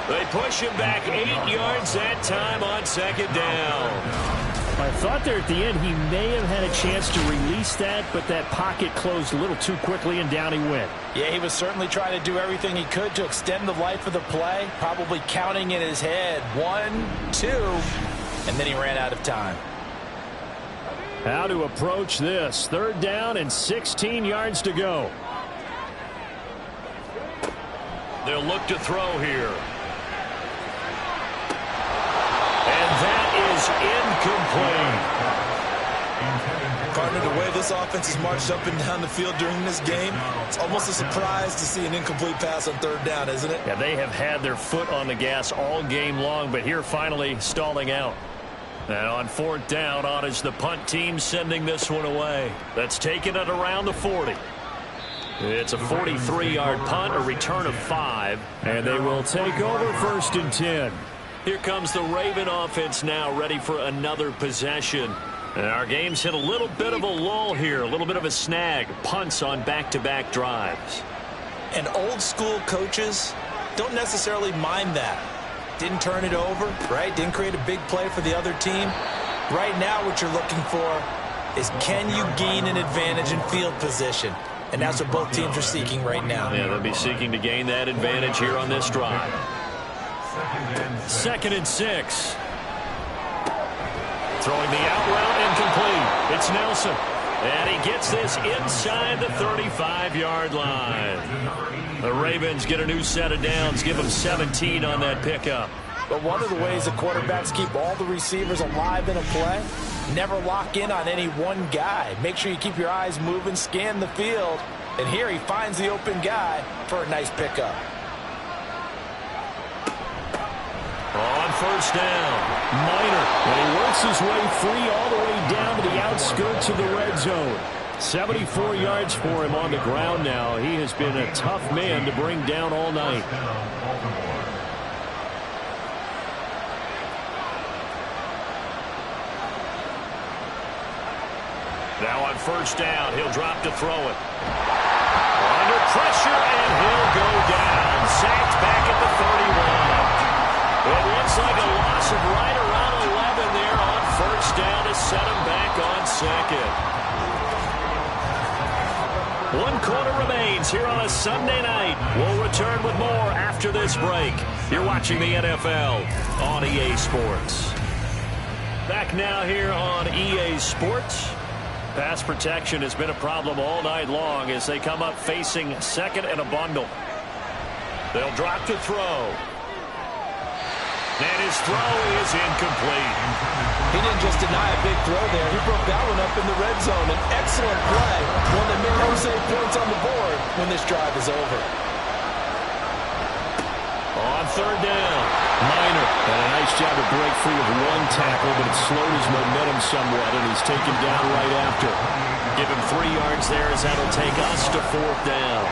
They push him back 8 yards that time on 2nd down. I thought there at the end he may have had a chance to release that, but that pocket closed a little too quickly, and down he went. Yeah, he was certainly trying to do everything he could to extend the life of the play, probably counting in his head 1, 2, and then he ran out of time. How to approach this. 3rd down and 16 yards to go. They'll look to throw here. And that is incomplete. Partner, the way this offense has marched up and down the field during this game, it's almost a surprise to see an incomplete pass on 3rd down, isn't it? Yeah, they have had their foot on the gas all game long, but here finally stalling out. And on 4th down, on is the punt team sending this one away. That's taken it around the 40. It's a 43-yard punt, a return of 5, and they will take over 1st and 10. Here comes the Raven offense now, ready for another possession. And our game's hit a little bit of a lull here, a little bit of a snag. Punts on back-to-back drives. And old-school coaches don't necessarily mind that. Didn't turn it over, right? Didn't create a big play for the other team. Right now what you're looking for is can you gain an advantage in field position? And that's what both teams are seeking right now. Yeah, they'll be seeking to gain that advantage here on this drive. 2nd and 6. Throwing the out route incomplete. It's Nelson. And he gets this inside the 35-yard line. The Ravens get a new set of downs. Give them 17 on that pickup. But one of the ways the quarterbacks keep all the receivers alive in a play, never lock in on any one guy. Make sure you keep your eyes moving, scan the field. And here he finds the open guy for a nice pickup. On 1st down, Minor. And he works his way free all the way down to the outskirts of the red zone. 74 yards for him on the ground now. He has been a tough man to bring down all night. Now on 1st down, he'll drop to throw it. Under pressure, and he'll go down. Sacked back at the 31. It looks like a loss of right around 11 there on 1st down to set him back on 2nd. 1 quarter remains here on a Sunday night. We'll return with more after this break. You're watching the NFL on EA Sports. Back now here on EA Sports. Pass protection has been a problem all night long as they come up facing 2nd and a bundle. They'll drop to throw. And his throw is incomplete. He didn't just deny a big throw there. He broke that one up in the red zone. An excellent play. One that may help save points on the board when this drive is over. On 3rd down, Minor. And a nice job to break free of one tackle, but it slowed his momentum somewhat, and he's taken down right after. Give him 3 yards there as that'll take us to 4th down.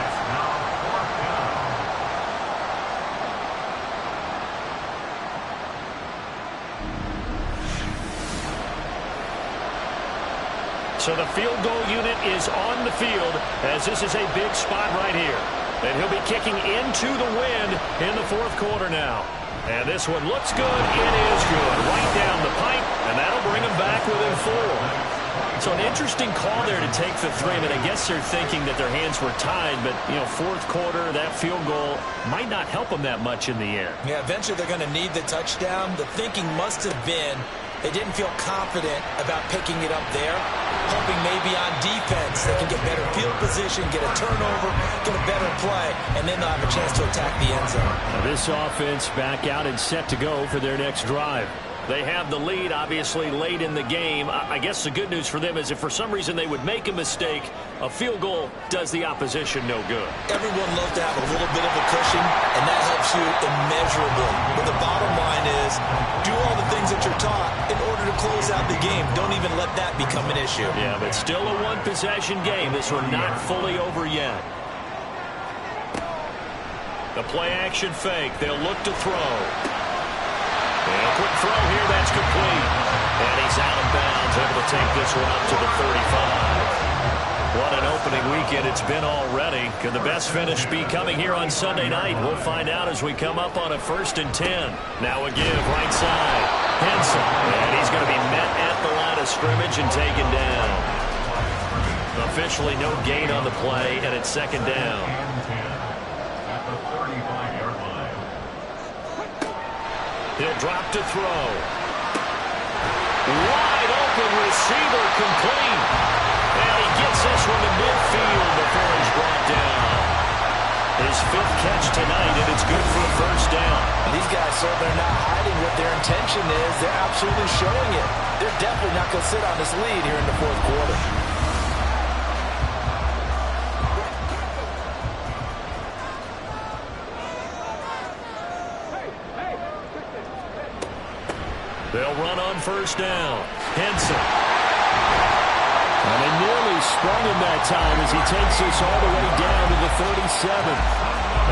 So the field goal unit is on the field as this is a big spot right here. And he'll be kicking into the wind in the 4th quarter now. And this one looks good. It is good. Right down the pipe, and that'll bring them back within 4. So an interesting call there to take the 3. I mean, I guess they're thinking that their hands were tied, but, you know, fourth quarter, that field goal might not help them that much in the end. Yeah, eventually they're going to need the touchdown. The thinking must have been they didn't feel confident about picking it up there, hoping maybe on defense they can get better field position, get a turnover, get a better play, and then they'll have a chance to attack the end zone. Now this offense back out and set to go for their next drive. They have the lead, obviously, late in the game. I guess the good news for them is if for some reason they would make a mistake, a field goal does the opposition no good. Everyone loves to have a little bit of a cushion, and that helps you immeasurably. But the bottom line is do all the things that you're taught in order to close out the game. Don't even let that become an issue. Yeah, but still a one-possession game. This one not fully over yet. The play-action fake. They'll look to throw. And a quick throw here, that's complete. And he's out of bounds, able to take this one up to the 35. What an opening weekend it's been already. Could the best finish be coming here on Sunday night? We'll find out as we come up on a 1st and 10. Now a give, right side. Henson. And he's going to be met at the line of scrimmage and taken down. Officially no gain on the play, and it's 2nd down. At the 35-yard line. He'll drop to throw. Wide open receiver complete. And he gets this one to midfield before he's brought down. His 5th catch tonight, and it's good for a 1st down. These guys, so they're not hiding what their intention is. They're absolutely showing it. They're definitely not going to sit on this lead here in the 4th quarter. They'll run on 1st down. Henson. And they nearly sprung him that time as he takes this all the way down to the 37.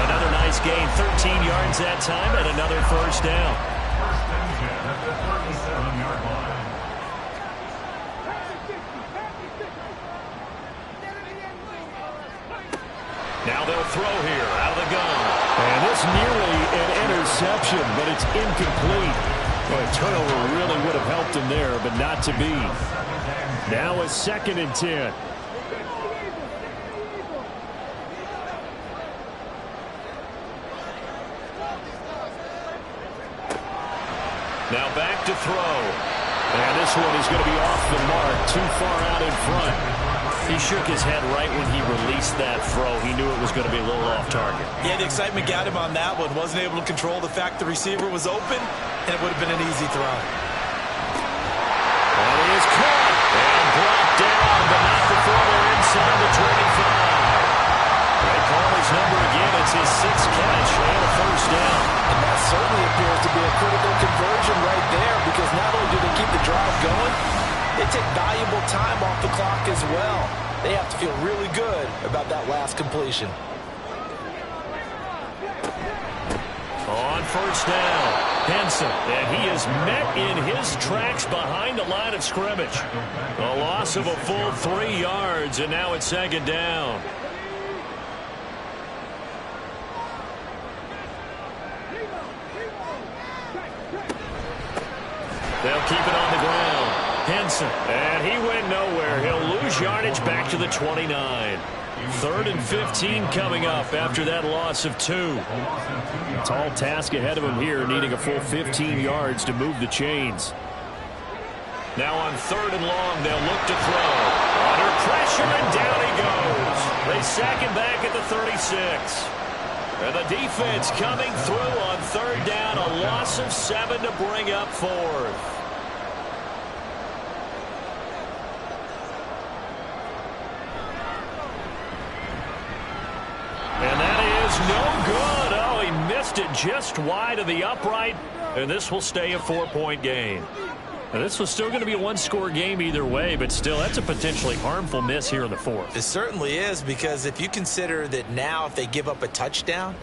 Another nice gain, 13 yards that time, and another 1st down. 1st and 10 at the 37-yard line. Now they'll throw here out of the gun. And this nearly an interception, but it's incomplete. Well, a turnover really would have helped him there, but not to be. Now a 2nd and 10. Now back to throw. And this one is going to be off the mark, too far out in front. He shook his head right when he released that throw. He knew it was going to be a little off target. Yeah, the excitement got him on that one. Wasn't able to control the fact the receiver was open, and it would have been an easy throw. And he is caught and brought down, but not before they're inside the 25. They call his number again. It's his 6th catch and a 1st down. And that certainly appears to be a critical conversion right there, because not only do they keep the drive going, they take valuable time off the clock as well. They have to feel really good about that last completion. On 1st down, Henson, and he is met in his tracks behind the line of scrimmage. A loss of a full 3 yards, and now it's 2nd down. They'll keep it on the ground. Henson, and he went nowhere. He'll lose yardage back to the 29. 3rd and 15 coming up after that loss of 2. Tall task ahead of him here, needing a full 15 yards to move the chains. Now on 3rd and long, they'll look to throw. Under pressure, and down he goes. They sack him back at the 36. And the defense coming through on 3rd down, a loss of 7 to bring up 4th. And that is no good. Oh, he missed it just wide of the upright, and this will stay a 4-point game. Now, this was still going to be a 1-score game either way, but still, that's a potentially harmful miss here in the 4th. It certainly is, because if you consider that now if they give up a touchdown,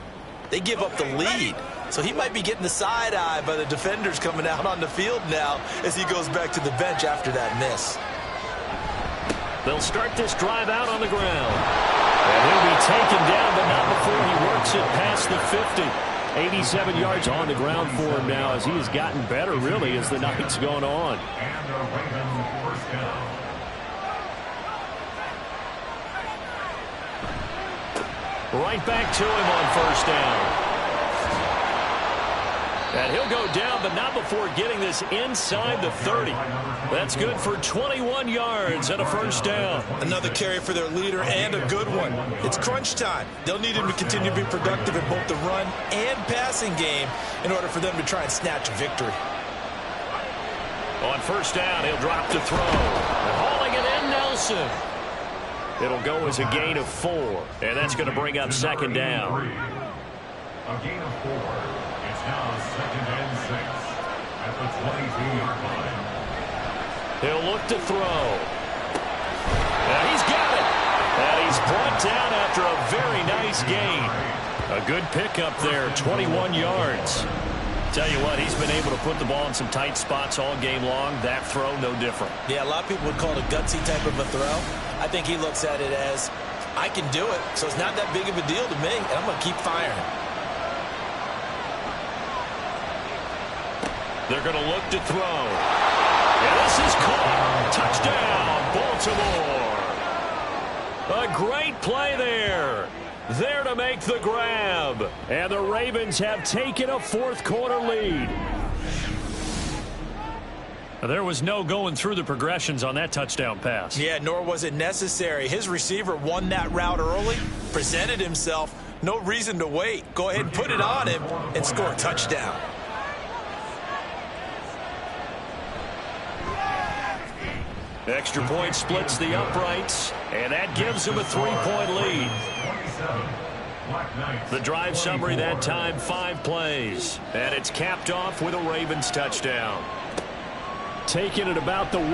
they give up the lead. So he might be getting the side eye by the defenders coming out on the field now as he goes back to the bench after that miss. They'll start this drive out on the ground. And he'll be taken down, but not before he works it past the 50. 87 yards on the ground for him now as he has gotten better, really, as the night's gone on. And the Ravens first down. Right back to him on first down. And he'll go down, but not before getting this inside the 30. That's good for 21 yards and a first down. Another carry for their leader and a good one. It's crunch time. They'll need him to continue to be productive in both the run and passing game in order for them to try and snatch a victory. On first down, he'll drop to throw. And hauling it in, Nelson. It'll go as a gain of 4, and that's going to bring up second down. A gain of 4. It's now 2nd and 6 at the 22-yard line. He'll look to throw. And he's got it. And he's brought down after a very nice gain. A good pickup there, 21 yards. Tell you what, he's been able to put the ball in some tight spots all game long. That throw, no different. Yeah, a lot of people would call it a gutsy type of a throw. I think he looks at it as, I can do it, so it's not that big of a deal to me, and I'm going to keep firing. They're going to look to throw. And this is caught. Touchdown, Baltimore. A great play there. There to make the grab. And the Ravens have taken a fourth-quarter lead. There was no going through the progressions on that touchdown pass. Yeah, nor was it necessary. His receiver won that route early, presented himself. No reason to wait. Go ahead and put it on him and score a touchdown. Extra point splits the uprights, and that gives him a 3-point lead. The drive summary that time, 5 plays. And it's capped off with a Ravens touchdown. Taking it about the 1.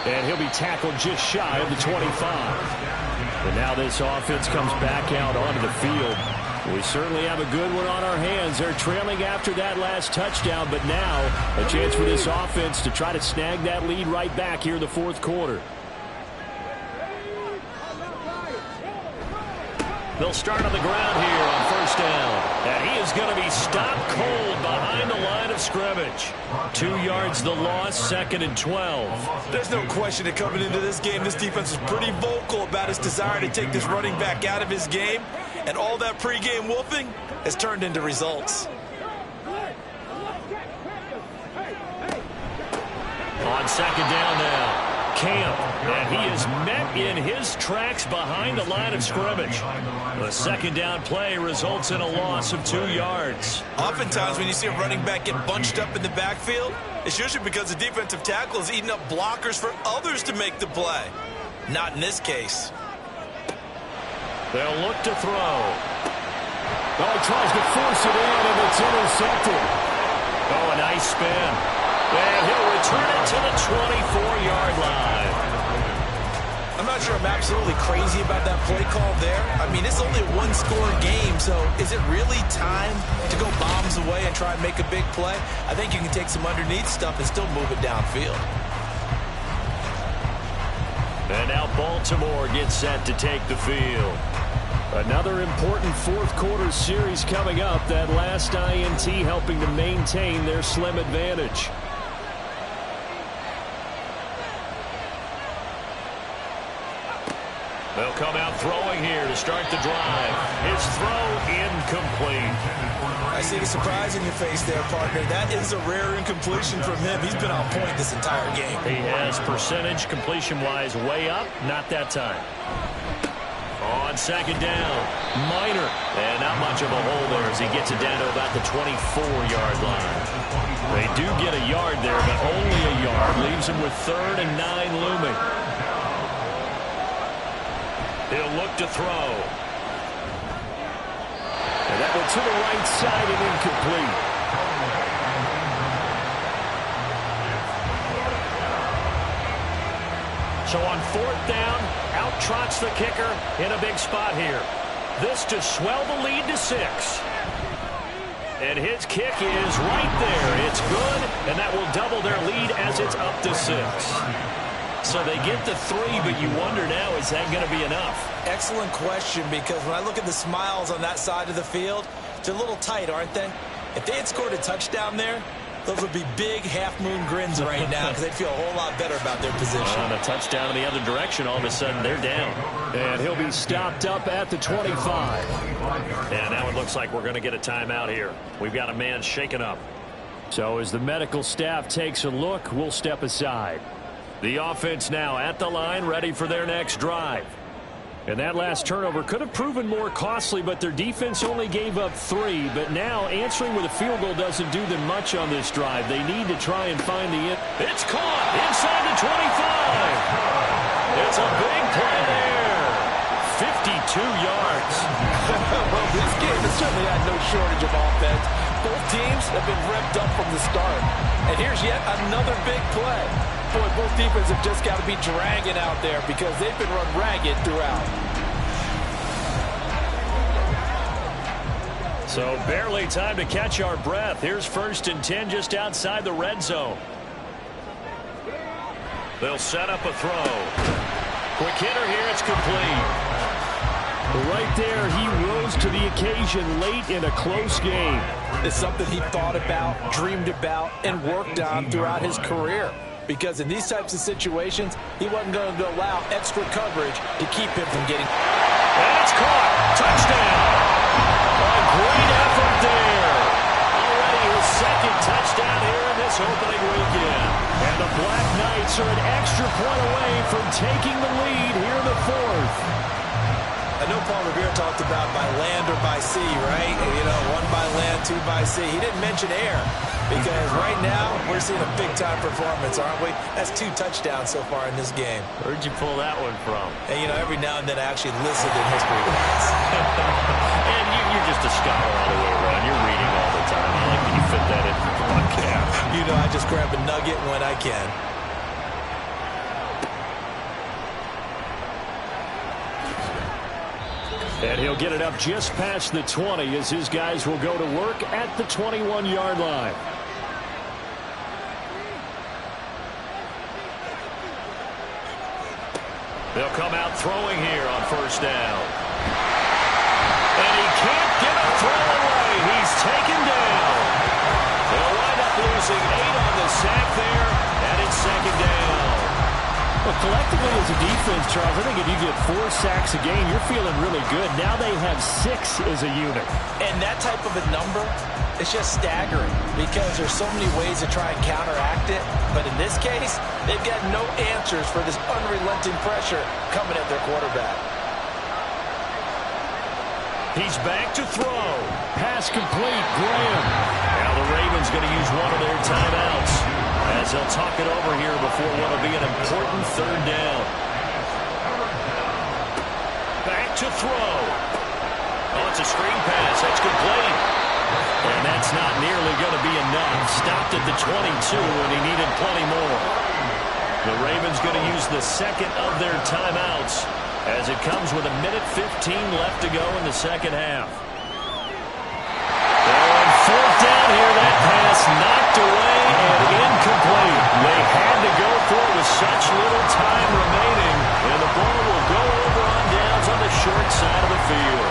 And he'll be tackled just shy of the 25. And now this offense comes back out onto the field. We certainly have a good one on our hands. They're trailing after that last touchdown, but now a chance for this offense to try to snag that lead right back here in the fourth quarter. They'll start on the ground here on first down. And he is going to be stopped cold behind the line of scrimmage. 2 yards the loss, 2nd and 12. There's no question that coming into this game, this defense is pretty vocal about its desire to take this running back out of his game. And all that pregame wolfing has turned into results. On second down now. Camp, and he is met in his tracks behind the line of scrimmage. The second down play results in a loss of 2 yards. Oftentimes when you see a running back get bunched up in the backfield, it's usually because the defensive tackle is eating up blockers for others to make the play. Not in this case. They'll look to throw. Oh, he tries to force it in, and it's intercepted. Oh, a nice spin. And he'll return it to the 24-yard line. I'm not sure I'm absolutely crazy about that play call there. I mean, it's only a one-score game, so is it really time to go bombs away and try and make a big play? I think you can take some underneath stuff and still move it downfield. And now Baltimore gets set to take the field. Another important fourth-quarter series coming up. That last INT helping to maintain their slim advantage. They'll come out throwing here to start the drive. His throw incomplete. I see the surprise in your face there, partner. That is a rare incompletion from him. He's been on point this entire game. He has percentage completion-wise way up. Not that time. On second down, Minor. And not much of a hole there as he gets it down to about the 24-yard line. They do get a yard there, but only a yard. Leaves him with 3rd and 9 looming. He'll look to throw. And that one to the right side and incomplete. So on 4th down, out trots the kicker in a big spot here. This to swell the lead to 6. And his kick is right there. It's good, and that will double their lead as it's up to 6. So they get the 3, but you wonder now, is that going to be enough? Excellent question, because when I look at the smiles on that side of the field, they're a little tight, aren't they? If they had scored a touchdown there, those would be big half-moon grins right now because they'd feel a whole lot better about their position. On a touchdown in the other direction, all of a sudden they're down. And he'll be stopped up at the 25. And now it looks like we're going to get a timeout here. We've got a man shaken up. So as the medical staff takes a look, we'll step aside. The offense now at the line, ready for their next drive. And that last turnover could have proven more costly, but their defense only gave up 3. But now answering with a field goal doesn't do them much on this drive. They need to try and find the end. It's caught inside the 25. It's a big play there. 52 yards. Well, this game has certainly had no shortage of offense. Both teams have been revved up from the start. And here's yet another big play. Boy, both defenses have just got to be dragging out there because they've been run ragged throughout. So barely time to catch our breath. Here's 1st and 10 just outside the red zone. They'll set up a throw. Quick hitter here. It's complete. Right there, he rose to the occasion late in a close game. It's something he thought about, dreamed about, and worked on throughout his career. Because in these types of situations, he wasn't going to allow extra coverage to keep him from getting. And it's caught. Touchdown. A great effort there. Already his 2nd touchdown here in this opening weekend. And the BlackKnights are an extra point away from taking the lead here in the 4th. I know Paul Revere talked about by land or by sea, right? You know, 1 by land, 2 by sea. He didn't mention air because right now we're seeing a big-time performance, aren't we? That's 2 touchdowns so far in this game. Where'd you pull that one from? And, you know, every now and then I actually listen in history class. And you're just a scholar all the way around. You're reading all the time. I like that you fit that in for the podcast. You know, I just grab a nugget when I can. And he'll get it up just past the 20 as his guys will go to work at the 21-yard line. They'll come out throwing here on 1st down. And he can't get a throw away. He's taken down. They'll wind up losing 8 on the sack there, and it's 2nd down. Well, collectively as a defense, Charles, I think if you get 4 sacks a game, you're feeling really good. Now they have 6 as a unit. And that type of a number, it's just staggering because there's so many ways to try and counteract it. But in this case, they've got no answers for this unrelenting pressure coming at their quarterback. He's back to throw. Pass complete, Graham. Now the Ravens going to use one of their timeouts as they'll talk it over here before what will be an important 3rd down. Back to throw. Oh, it's a screen pass. That's complete. And that's not nearly going to be enough. Stopped at the 22, and he needed plenty more. The Ravens going to use the 2nd of their timeouts as it comes with 1:15 left to go in the 2nd half. On 4th down here, that pass knocked away and incomplete. They had to go for it with such little time remaining, and the ball will go over on downs on the short side of the field.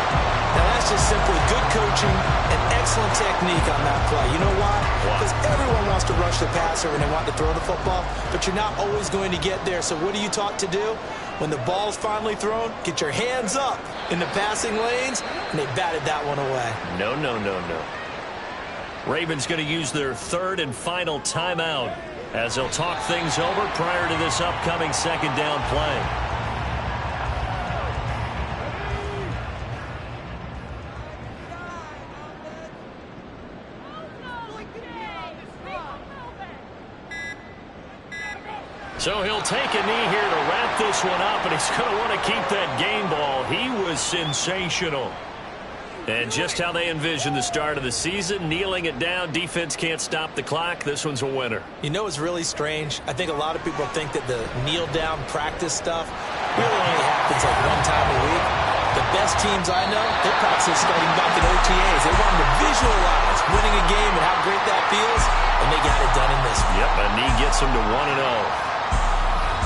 Now that's just simply good coaching and excellent technique on that play. You know why? Because everyone wants to rush the passer and they want to throw the football, but you're not always going to get there. So what are you taught to do? When the ball's finally thrown, get your hands up in the passing lanes, and they batted that one away. No, no, no, no. Ravens going to use their 3rd and final timeout as they'll talk things over prior to this upcoming 2nd down play. So he'll take a knee here to wrap this one up, and he's going to want to keep that game ball. He was sensational. And just how they envisioned the start of the season, kneeling it down, defense can't stop the clock. This one's a winner. You know what's really strange? I think a lot of people think that the kneel-down practice stuff really only happens like 1 time a week. The best teams I know, they practice starting back at OTAs. They want to visualize winning a game and how great that feels, and they got it done in this one. Yep, a knee gets them to 1-0.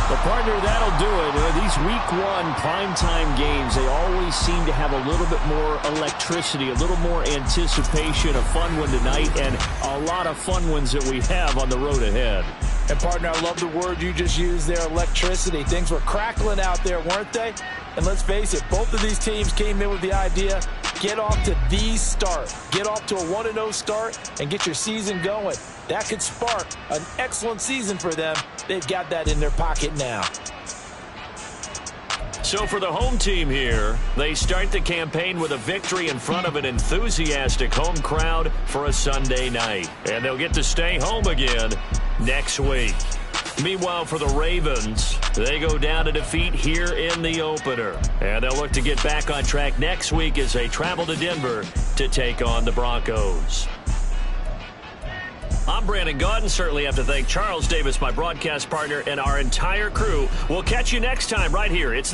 The Partner, that'll do it. These Week 1 primetime games, they always seem to have a little bit more electricity, a little more anticipation. A fun one tonight, and a lot of fun ones that we have on the road ahead. And, partner, I love the word you just used there, electricity. Things were crackling out there, weren't they? And let's face it, both of these teams came in with the idea, get off to the start. Get off to a 1-0 start and get your season going. That could spark an excellent season for them. They've got that in their pocket now. So for the home team here, they start the campaign with a victory in front of an enthusiastic home crowd for a Sunday night. And they'll get to stay home again next week. Meanwhile, for the Ravens, they go down to defeat here in the opener. And they'll look to get back on track next week as they travel to Denver to take on the Broncos. I'm Brandon Gaudin. Certainly have to thank Charles Davis, my broadcast partner, and our entire crew. We'll catch you next time right here. It's